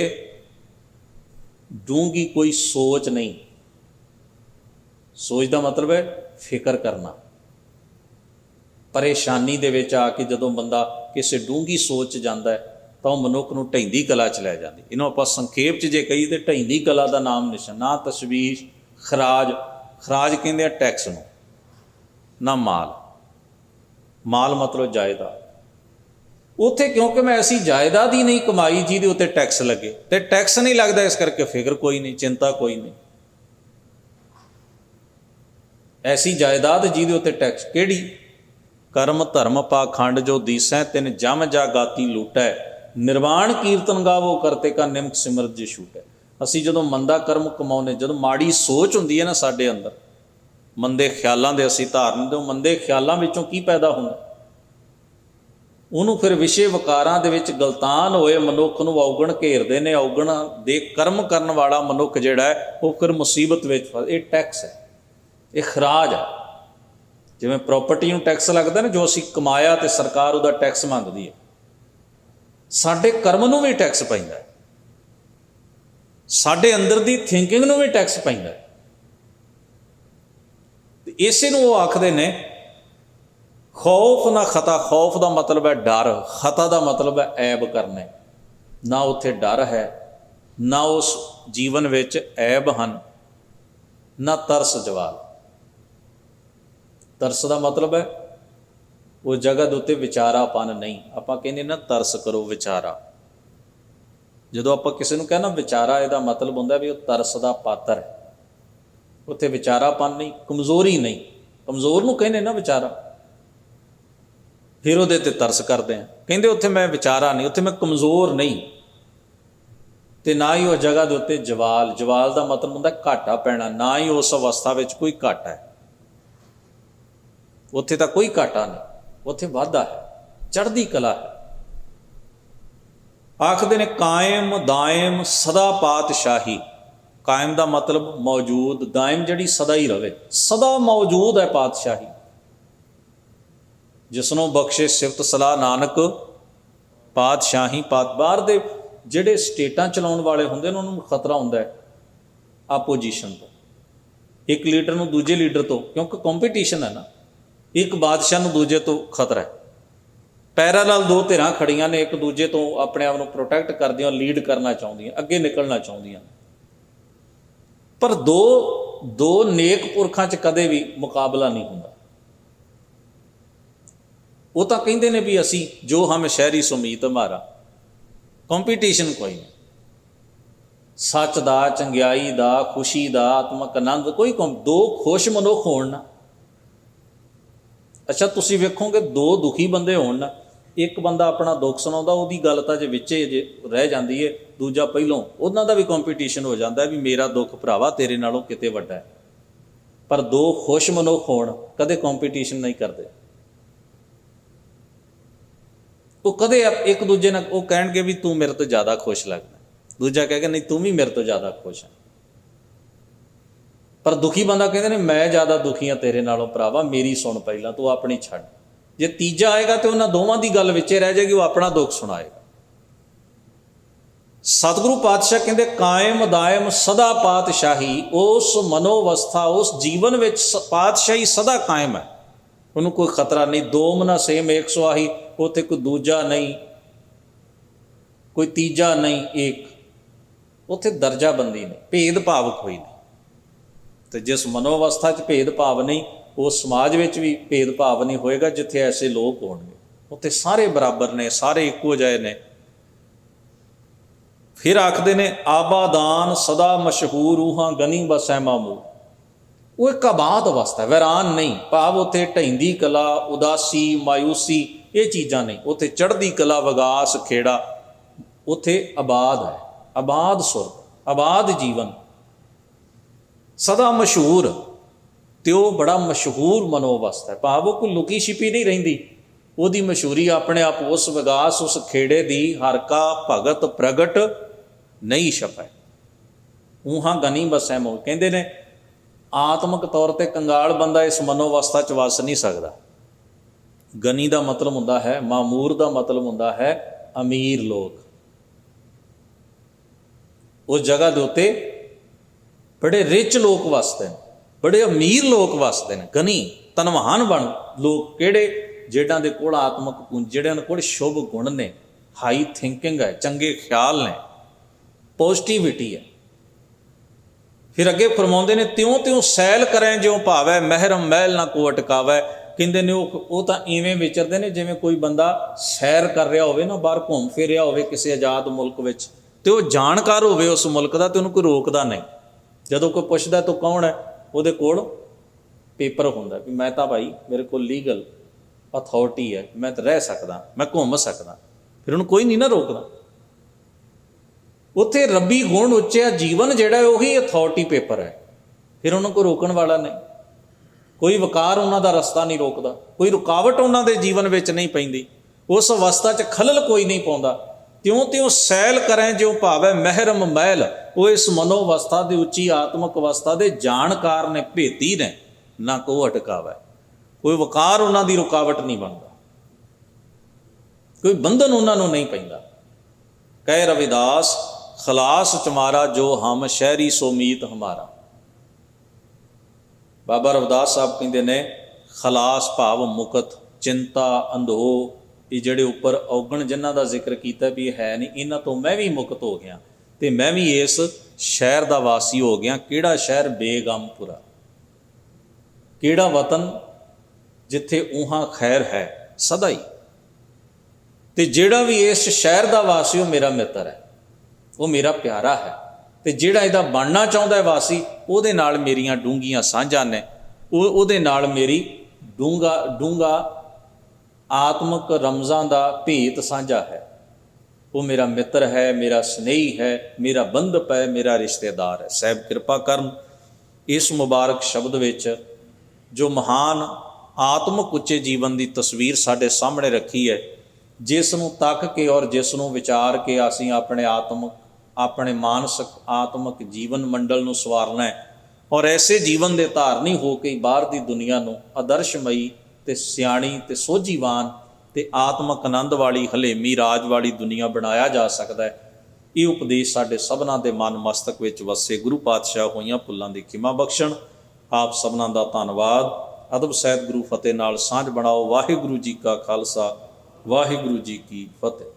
डूंगी कोई सोच नहीं। सोच का मतलब है फिक्र करना। परेशानी दे विच आके जदों बंदा किसी डूंगी सोच जाता है तो मनुख नूं ढैंदी कला च लै जाती। इन्हों आपां संखेप च जे कही तो ढैंदी कला का नाम निशान। ना तशवीश, खराज, खराज कहते हैं टैक्स नूं, ना माल, माल मतलब जायदाद। उत्थे क्योंकि मैं ऐसी जायदाद ही नहीं कमाई जिहदे उत्ते टैक्स लगे, तो टैक्स नहीं लगता, इस करके फिक्र कोई नहीं, चिंता कोई नहीं। ऐसी जायदाद जिहदे उत्ते टैक्स किहड़ी? कर्म धर्म पाखंड जो दीसै तिन जम जा गाती लूटै, निर्वाण कीर्तन गावो करते का निमक सिमरत जे छूटै। असी जदों मंदा कर्म कमाउने, जदों माड़ी सोच हुंदी है ना साडे अंदर, मंदे ख्यालां दे असी धारन दे, मंदे ख्यालां विचों की पैदा हुंदा? ਉਹਨੂੰ ਫਿਰ ਵਿਸ਼ੇ ਵਿਕਾਰਾਂ ਦੇ ਵਿੱਚ ਗਲਤਾਨ ਹੋਏ ਮਨੁੱਖ ਨੂੰ ਔਗਣ ਘੇਰਦੇ ਨੇ। ਔਗਣ ਦੇ ਕਰਮ ਕਰਨ ਵਾਲਾ ਮਨੁੱਖ ਜਿਹੜਾ ਹੈ ਉਹ ਫਿਰ ਮੁਸੀਬਤ ਵਿੱਚ ਫਸ। ਇਹ ਟੈਕਸ ਹੈ, ਇਹ ਖਰਾਜ ਹੈ। ਜਿਵੇਂ ਪ੍ਰੋਪਰਟੀ ਨੂੰ ਟੈਕਸ ਲੱਗਦਾ ਨਾ, ਜੋ ਅਸੀਂ ਕਮਾਇਆ ਤੇ ਸਰਕਾਰ ਉਹਦਾ ਟੈਕਸ ਮੰਗਦੀ ਹੈ, ਸਾਡੇ ਕਰਮ ਨੂੰ ਵੀ ਟੈਕਸ ਪੈਂਦਾ ਹੈ, ਸਾਡੇ ਅੰਦਰ ਦੀ ਥਿੰਕਿੰਗ ਨੂੰ ਵੀ ਟੈਕਸ ਪੈਂਦਾ ਹੈ। ਇਸੇ ਨੂੰ ਉਹ ਆਖਦੇ ਨੇ खौफ ना खता। खौफ का मतलब है डर, खता का मतलब है ऐब करने। ना उत्थे डर है, ना उस जीवन विच ऐब हैं, ना तरस जवाल। तरस का मतलब है उस जगह के उत्ते विचारापन नहीं। आप कहने ना तरस करो विचारा, जो आप किसी को कहना विचारा, यदा मतलब होंगे भी वो तरस का पात्र है। उत्थे विचारापन नहीं, कमज़ोरी नहीं। कमज़ोर नूं कहने ना विचारा, फिर वो तरस करते हैं, कहते उत्थे मैं विचारा नहीं, उत्थे मैं कमज़ोर नहीं। तो ना ही उस जगह के उत्ते जवाल, जवाल का मतलब होंदा घाटा पैना, ना ही उस अवस्था में कोई घाटा है। उत्थे तो कोई घाटा नहीं, उत्थे वाधा है, चढ़दी कला है। आखदे ने कायम दायम सदा पातशाही। कायम का मतलब मौजूद, दायम जड़ी सदा ही रहे, सदा मौजूद है पातशाही। जिसनों बख्शे सिफत सलाह नानक पातशाही। बाहर दे जिहड़े स्टेटां चलाउण वाले हुंदे ने उन्होंने खतरा हुंदा है आपोजिशन तो, एक लीडर नूं दूजे लीडर तो, क्योंकि कंपीटीशन है ना, एक बादशाह नूं दूजे तो खतरा है। पैरालल दो धिरां खड़ियां ने, एक दूजे तो अपने आप नूं प्रोटैक्ट करदियां, लीड करना चाहुंदियां, अगे निकलना चाहुंदियां, पर दो नेक पुरखां च कदे भी मुकाबला नहीं हुंदा। वो तो कहते हैं भी असी जो हम शहरी सुमीत हमारा, कंपीटीशन कोई नहीं। सच दा, चंगियाई दा, खुशी दा, आत्मक आनंद कोई दो खुश मनुख होण ना। अच्छा तुसीं वेखोगे दो दुखी बंदे होण ना, एक बंदा अपना दुख सुणाउंदा, उहदी गल तां जे विचे जे रह जांदी है, दूजा पहलों उन्हां दा भी कंपीटीशन हो जाता है भी मेरा दुख भरावा तेरे नालों किते वड्डा है। पर दो खुश मनुख होण कदे कंपीटीशन नहीं करते। वो कदे एक दूजे ने वो कह भी तू मेरे तो ज़्यादा खुश लगदा, दूजा कह नहीं तू भी मेरे तो ज़्यादा खुश है। पर दुखी बंदा कहते ने मैं ज़्यादा दुखी हाँ तेरे नालों भरावा, मेरी सुन पहला, तू अपनी छड़। जे तीजा आएगा तो उन्होंने दोवां की गल विचे रह जाएगी, वो अपना दुख सुनाएगा। सतगुरु पातशाह कहते कायम दायम सदा पातशाही। उस मनोवस्था, उस जीवन में पातशाही सदा कायम है, उन्होंने कोई खतरा नहीं। दो मना सेम एक सुआही, उत्थे कोई दूजा नहीं, ਕੋਈ ਤੀਜਾ ਨਹੀਂ, ਏਕ। ਉੱਥੇ ਦਰਜਾਬੰਦੀ ਨਹੀਂ, ਭੇਦਭਾਵ ਕੋਈ ਨਹੀਂ। ਤੇ ਜਿਸ ਮਨੋ ਅਵਸਥਾ 'ਚ ਭੇਦਭਾਵ ਨਹੀਂ, ਉਸ ਸਮਾਜ ਵਿੱਚ ਵੀ ਭੇਦਭਾਵ ਨਹੀਂ ਹੋਏਗਾ ਜਿੱਥੇ ਐਸੇ ਲੋਕ ਹੋਣਗੇ। ਉੱਥੇ ਸਾਰੇ ਬਰਾਬਰ ਨੇ, ਸਾਰੇ ਇੱਕੋ ਜਿਹੇ ਨੇ। ਫਿਰ ਆਖਦੇ ਨੇ ਆਬਾਦਾਨ ਸਦਾ ਮਸ਼ਹੂਰ ਰੂਹਾਂ ਗਨੀ ਬਸੈ ਮਾਮੂ। ਉਹ ਇੱਕ ਆਬਾਦ ਅਵਸਥਾ, ਵੈਰਾਨ ਨਹੀਂ। ਭਾਵ ਉੱਥੇ ਢਹਿੰਦੀ ਕਲਾ, ਉਦਾਸੀ, ਮਾਯੂਸੀ ਇਹ ਚੀਜ਼ਾਂ ਨਹੀਂ। ਉੱਥੇ ਚੜ੍ਹਦੀ ਕਲਾ, ਵਿਗਾਸ, ਖੇੜਾ। ਉੱਥੇ ਆਬਾਦ ਹੈ, ਆਬਾਦ ਸੁਰ, ਆਬਾਦ ਜੀਵਨ, ਸਦਾ ਮਸ਼ਹੂਰ। ਤੇ ਉਹ ਬੜਾ ਮਸ਼ਹੂਰ ਮਨੋ ਅਵਸਥਾ ਹੈ। ਭਾਵ ਉਹ ਕੋਈ ਲੁਕੀ ਛਿਪੀ ਨਹੀਂ ਰਹਿੰਦੀ। ਉਹਦੀ ਮਸ਼ਹੂਰੀ ਆਪਣੇ ਆਪ ਉਸ ਵਿਗਾਸ, ਉਸ ਖੇੜੇ ਦੀ ਹਰ ਕਾ ਭਗਤ ਪ੍ਰਗਟ ਨਹੀਂ ਛਪੈ। ਊਹਾਂ ਗਨੀ ਬਸੈ ਮੋਹ। ਕਹਿੰਦੇ ਨੇ ਆਤਮਿਕ ਤੌਰ 'ਤੇ ਕੰਗਾਲ ਬੰਦਾ ਇਸ ਮਨੋ ਅਵਸਥਾ 'ਚ ਵਸ ਨਹੀਂ ਸਕਦਾ। ਗਨੀ ਦਾ ਮਤਲਬ ਹੁੰਦਾ ਹੈ, ਮਾਮੂਰ ਦਾ ਮਤਲਬ ਹੁੰਦਾ ਹੈ ਅਮੀਰ ਲੋਕ। ਉਸ ਜਗ੍ਹਾ ਦੇ ਉੱਤੇ ਬੜੇ ਰਿਚ ਲੋਕ ਵਸਦੇ ਨੇ, ਬੜੇ ਅਮੀਰ ਲੋਕ ਵਸਦੇ ਨੇ। ਗਨੀ ਧਨਵਾਨ ਬਣ ਲੋਕ ਕਿਹੜੇ? ਜਿਹਨਾਂ ਦੇ ਕੋਲ ਆਤਮਿਕ ਪੂੰਜੀ, ਜਿਹੜਿਆਂ ਦੇ ਕੋਲ ਸ਼ੁਭ ਗੁਣ ਨੇ, ਹਾਈ ਥਿੰਕਿੰਗ ਹੈ, ਚੰਗੇ ਖਿਆਲ ਨੇ, ਪੋਜ਼ਿਟਿਵਿਟੀ ਹੈ। ਫਿਰ ਅੱਗੇ ਫਰਮਾਉਂਦੇ ਨੇ ਤਿਉਂ ਤਿਉਂ ਸੈਲ ਕਰੈ ਜਿਉਂ ਭਾਵੈ, ਮਹਿਰਮ ਮਹਿਲ ਨਾ ਕੋ ਅਟਕਾਵੈ। ਕਹਿੰਦੇ ਨੇ ਉਹ ਤਾਂ ਇਵੇਂ ਵਿਚਰਦੇ ਨੇ ਜਿਵੇਂ ਕੋਈ ਬੰਦਾ ਸੈਰ ਕਰ ਰਿਹਾ ਹੋਵੇ ਨਾ, ਬਾਹਰ ਘੁੰਮ ਫਿਰ ਰਿਹਾ ਹੋਵੇ ਕਿਸੇ ਆਜ਼ਾਦ ਮੁਲਕ ਵਿੱਚ, ਤੇ ਉਹ ਜਾਣਕਾਰ ਹੋਵੇ ਉਸ ਮੁਲਕ ਦਾ, ਤੇ ਉਹਨੂੰ ਕੋਈ ਰੋਕਦਾ ਨਹੀਂ। ਜਦੋਂ ਕੋਈ ਪੁੱਛਦਾ ਤੂੰ ਕੌਣ ਹੈ, ਉਹਦੇ ਕੋਲ ਪੇਪਰ ਹੁੰਦਾ ਵੀ ਮੈਂ ਤਾਂ ਭਾਈ, ਮੇਰੇ ਕੋਲ ਲੀਗਲ ਅਥਾਰਟੀ ਹੈ, ਮੈਂ ਤਾਂ ਰਹਿ ਸਕਦਾ, ਮੈਂ ਘੁੰਮ ਸਕਦਾ। ਫਿਰ ਉਹਨੂੰ ਕੋਈ ਨਹੀਂ ਨਾ ਰੋਕਦਾ। ਉੱਥੇ ਰੱਬੀ ਗੁਣ ਉੱਚਿਆ ਜੀਵਨ ਜਿਹੜਾ ਉਹੀ ਅਥਾਰਟੀ ਪੇਪਰ ਹੈ। ਫਿਰ ਉਹਨੂੰ ਕੋਈ ਰੋਕਣ ਵਾਲਾ ਨਹੀਂ, ਕੋਈ ਵਕਾਰ ਉਹਨਾਂ ਦਾ ਰਸਤਾ ਨਹੀਂ ਰੋਕਦਾ, ਕੋਈ ਰੁਕਾਵਟ ਉਹਨਾਂ ਦੇ ਜੀਵਨ ਵਿੱਚ ਨਹੀਂ ਪੈਂਦੀ। ਉਸ ਅਵਸਥਾ 'ਚ ਖਲਲ ਕੋਈ ਨਹੀਂ ਪਾਉਂਦਾ। ਤਿਉਂ ਤਿਉਂ ਸੈਲ ਕਰੈ ਜਿਉਂ ਭਾਵੈ, ਮਹਿਰਮ ਮਹਿਲ। ਉਹ ਇਸ ਮਨੋ ਅਵਸਥਾ ਦੀ, ਉੱਚੀ ਆਤਮਿਕ ਅਵਸਥਾ ਦੇ ਜਾਣਕਾਰ ਨੇ, ਭੇਤੀ ਨੇ, ਨਾ ਕੋ ਅਟਕਾਵੈ। ਕੋਈ ਵਕਾਰ ਉਹਨਾਂ ਦੀ ਰੁਕਾਵਟ ਨਹੀਂ ਬਣਦਾ, ਕੋਈ ਬੰਧਨ ਉਹਨਾਂ ਨੂੰ ਨਹੀਂ ਪੈਂਦਾ। ਕਹਿ ਰਵਿਦਾਸ ਖਲਾਸ ਚਮਾਰਾ ਜੋ ਹਮ ਸ਼ਹਿਰੀ ਸੋ ਮੀਤ ਹਮਾਰਾ। ਬਾਬਾ ਰਵਿਦਾਸ ਸਾਹਿਬ ਕਹਿੰਦੇ ਨੇ ਖਲਾਸ ਭਾਵ ਮੁਕਤ, ਚਿੰਤਾ, ਅੰਧੋ, ਇਹ ਜਿਹੜੇ ਉੱਪਰ ਔਗਣ ਜਿਨ੍ਹਾਂ ਦਾ ਜ਼ਿਕਰ ਕੀਤਾ ਵੀ ਹੈ ਨਹੀਂ, ਇਹਨਾਂ ਤੋਂ ਮੈਂ ਵੀ ਮੁਕਤ ਹੋ ਗਿਆ ਤੇ ਮੈਂ ਵੀ ਇਸ ਸ਼ਹਿਰ ਦਾ ਵਾਸੀ ਹੋ ਗਿਆ। ਕਿਹੜਾ ਸ਼ਹਿਰ? ਬੇਗਮਪੁਰਾ। ਕਿਹੜਾ ਵਤਨ? ਜਿੱਥੇ ਊਹਾਂ ਖੈਰ ਹੈ ਸਦਾ ਹੀ। ਤੇ ਜਿਹੜਾ ਵੀ ਇਸ ਸ਼ਹਿਰ ਦਾ ਵਾਸੀ ਉਹ ਮੇਰਾ ਮਿੱਤਰ ਹੈ, ਉਹ ਮੇਰਾ ਪਿਆਰਾ ਹੈ। ਤੇ ਜਿਹੜਾ ਇਹਦਾ ਬਣਨਾ ਚਾਹੁੰਦਾ ਹੈ ਵਾਸੀ, ਉਹਦੇ ਨਾਲ ਮੇਰੀਆਂ ਡੂੰਘੀਆਂ ਸਾਂਝਾਂ ਨੇ, ਉਹਦੇ ਨਾਲ ਮੇਰੀ ਡੂੰਘਾ ਆਤਮਿਕ ਰਮਜ਼ਾਂ ਦਾ ਭੇਤ ਸਾਂਝਾ ਹੈ। ਉਹ ਮੇਰਾ ਮਿੱਤਰ ਹੈ, ਮੇਰਾ ਸਨੇਹੀ ਹੈ, ਮੇਰਾ ਬੰਧਪ ਹੈ, ਮੇਰਾ ਰਿਸ਼ਤੇਦਾਰ ਹੈ। ਸਾਹਿਬ ਕਿਰਪਾ ਕਰਨ ਇਸ ਮੁਬਾਰਕ ਸ਼ਬਦ ਵਿੱਚ ਜੋ ਮਹਾਨ ਆਤਮਿਕ ਉੱਚੇ ਜੀਵਨ ਦੀ ਤਸਵੀਰ ਸਾਡੇ ਸਾਹਮਣੇ ਰੱਖੀ ਹੈ, ਜਿਸ ਨੂੰ ਤੱਕ ਕੇ ਔਰ ਜਿਸ ਨੂੰ ਵਿਚਾਰ ਕੇ ਅਸੀਂ ਆਪਣੇ ਮਾਨਸਿਕ ਆਤਮਿਕ ਜੀਵਨ ਮੰਡਲ ਨੂੰ ਸਵਾਰਨਾ ਹੈ, ਔਰ ਐਸੇ ਜੀਵਨ ਦੇ ਧਾਰਨੀ ਹੋ ਕੇ ਬਾਹਰ ਦੀ ਦੁਨੀਆ ਨੂੰ ਆਦਰਸ਼ਮਈ ਤੇ ਸਿਆਣੀ ਤੇ ਸੋਝੀਵਾਨ ਤੇ ਆਤਮਿਕ ਆਨੰਦ ਵਾਲੀ, ਹਲੇਮੀ ਰਾਜ ਵਾਲੀ ਦੁਨੀਆ ਬਣਾਇਆ ਜਾ ਸਕਦਾ ਹੈ। ਇਹ ਉਪਦੇਸ਼ ਸਾਡੇ ਸਭਨਾਂ ਦੇ ਮਨ ਮਸਤਕ ਵਿੱਚ ਵਸੇ। ਗੁਰੂ ਪਾਤਸ਼ਾਹ ਹੋਈਆਂ ਭੁੱਲਾਂ ਦੀ ਖਿਮਾ ਬਖਸ਼ਣ। ਆਪ ਸਭਨਾਂ ਦਾ ਧੰਨਵਾਦ। ਅਦਬ ਸਹਿਤ ਗੁਰੂ ਫਤਿਹ ਨਾਲ ਸਾਂਝ ਬਣਾਓ। ਵਾਹਿਗੁਰੂ ਜੀ ਕਾ ਖਾਲਸਾ, ਵਾਹਿਗੁਰੂ ਜੀ ਕੀ ਫਤਿਹ।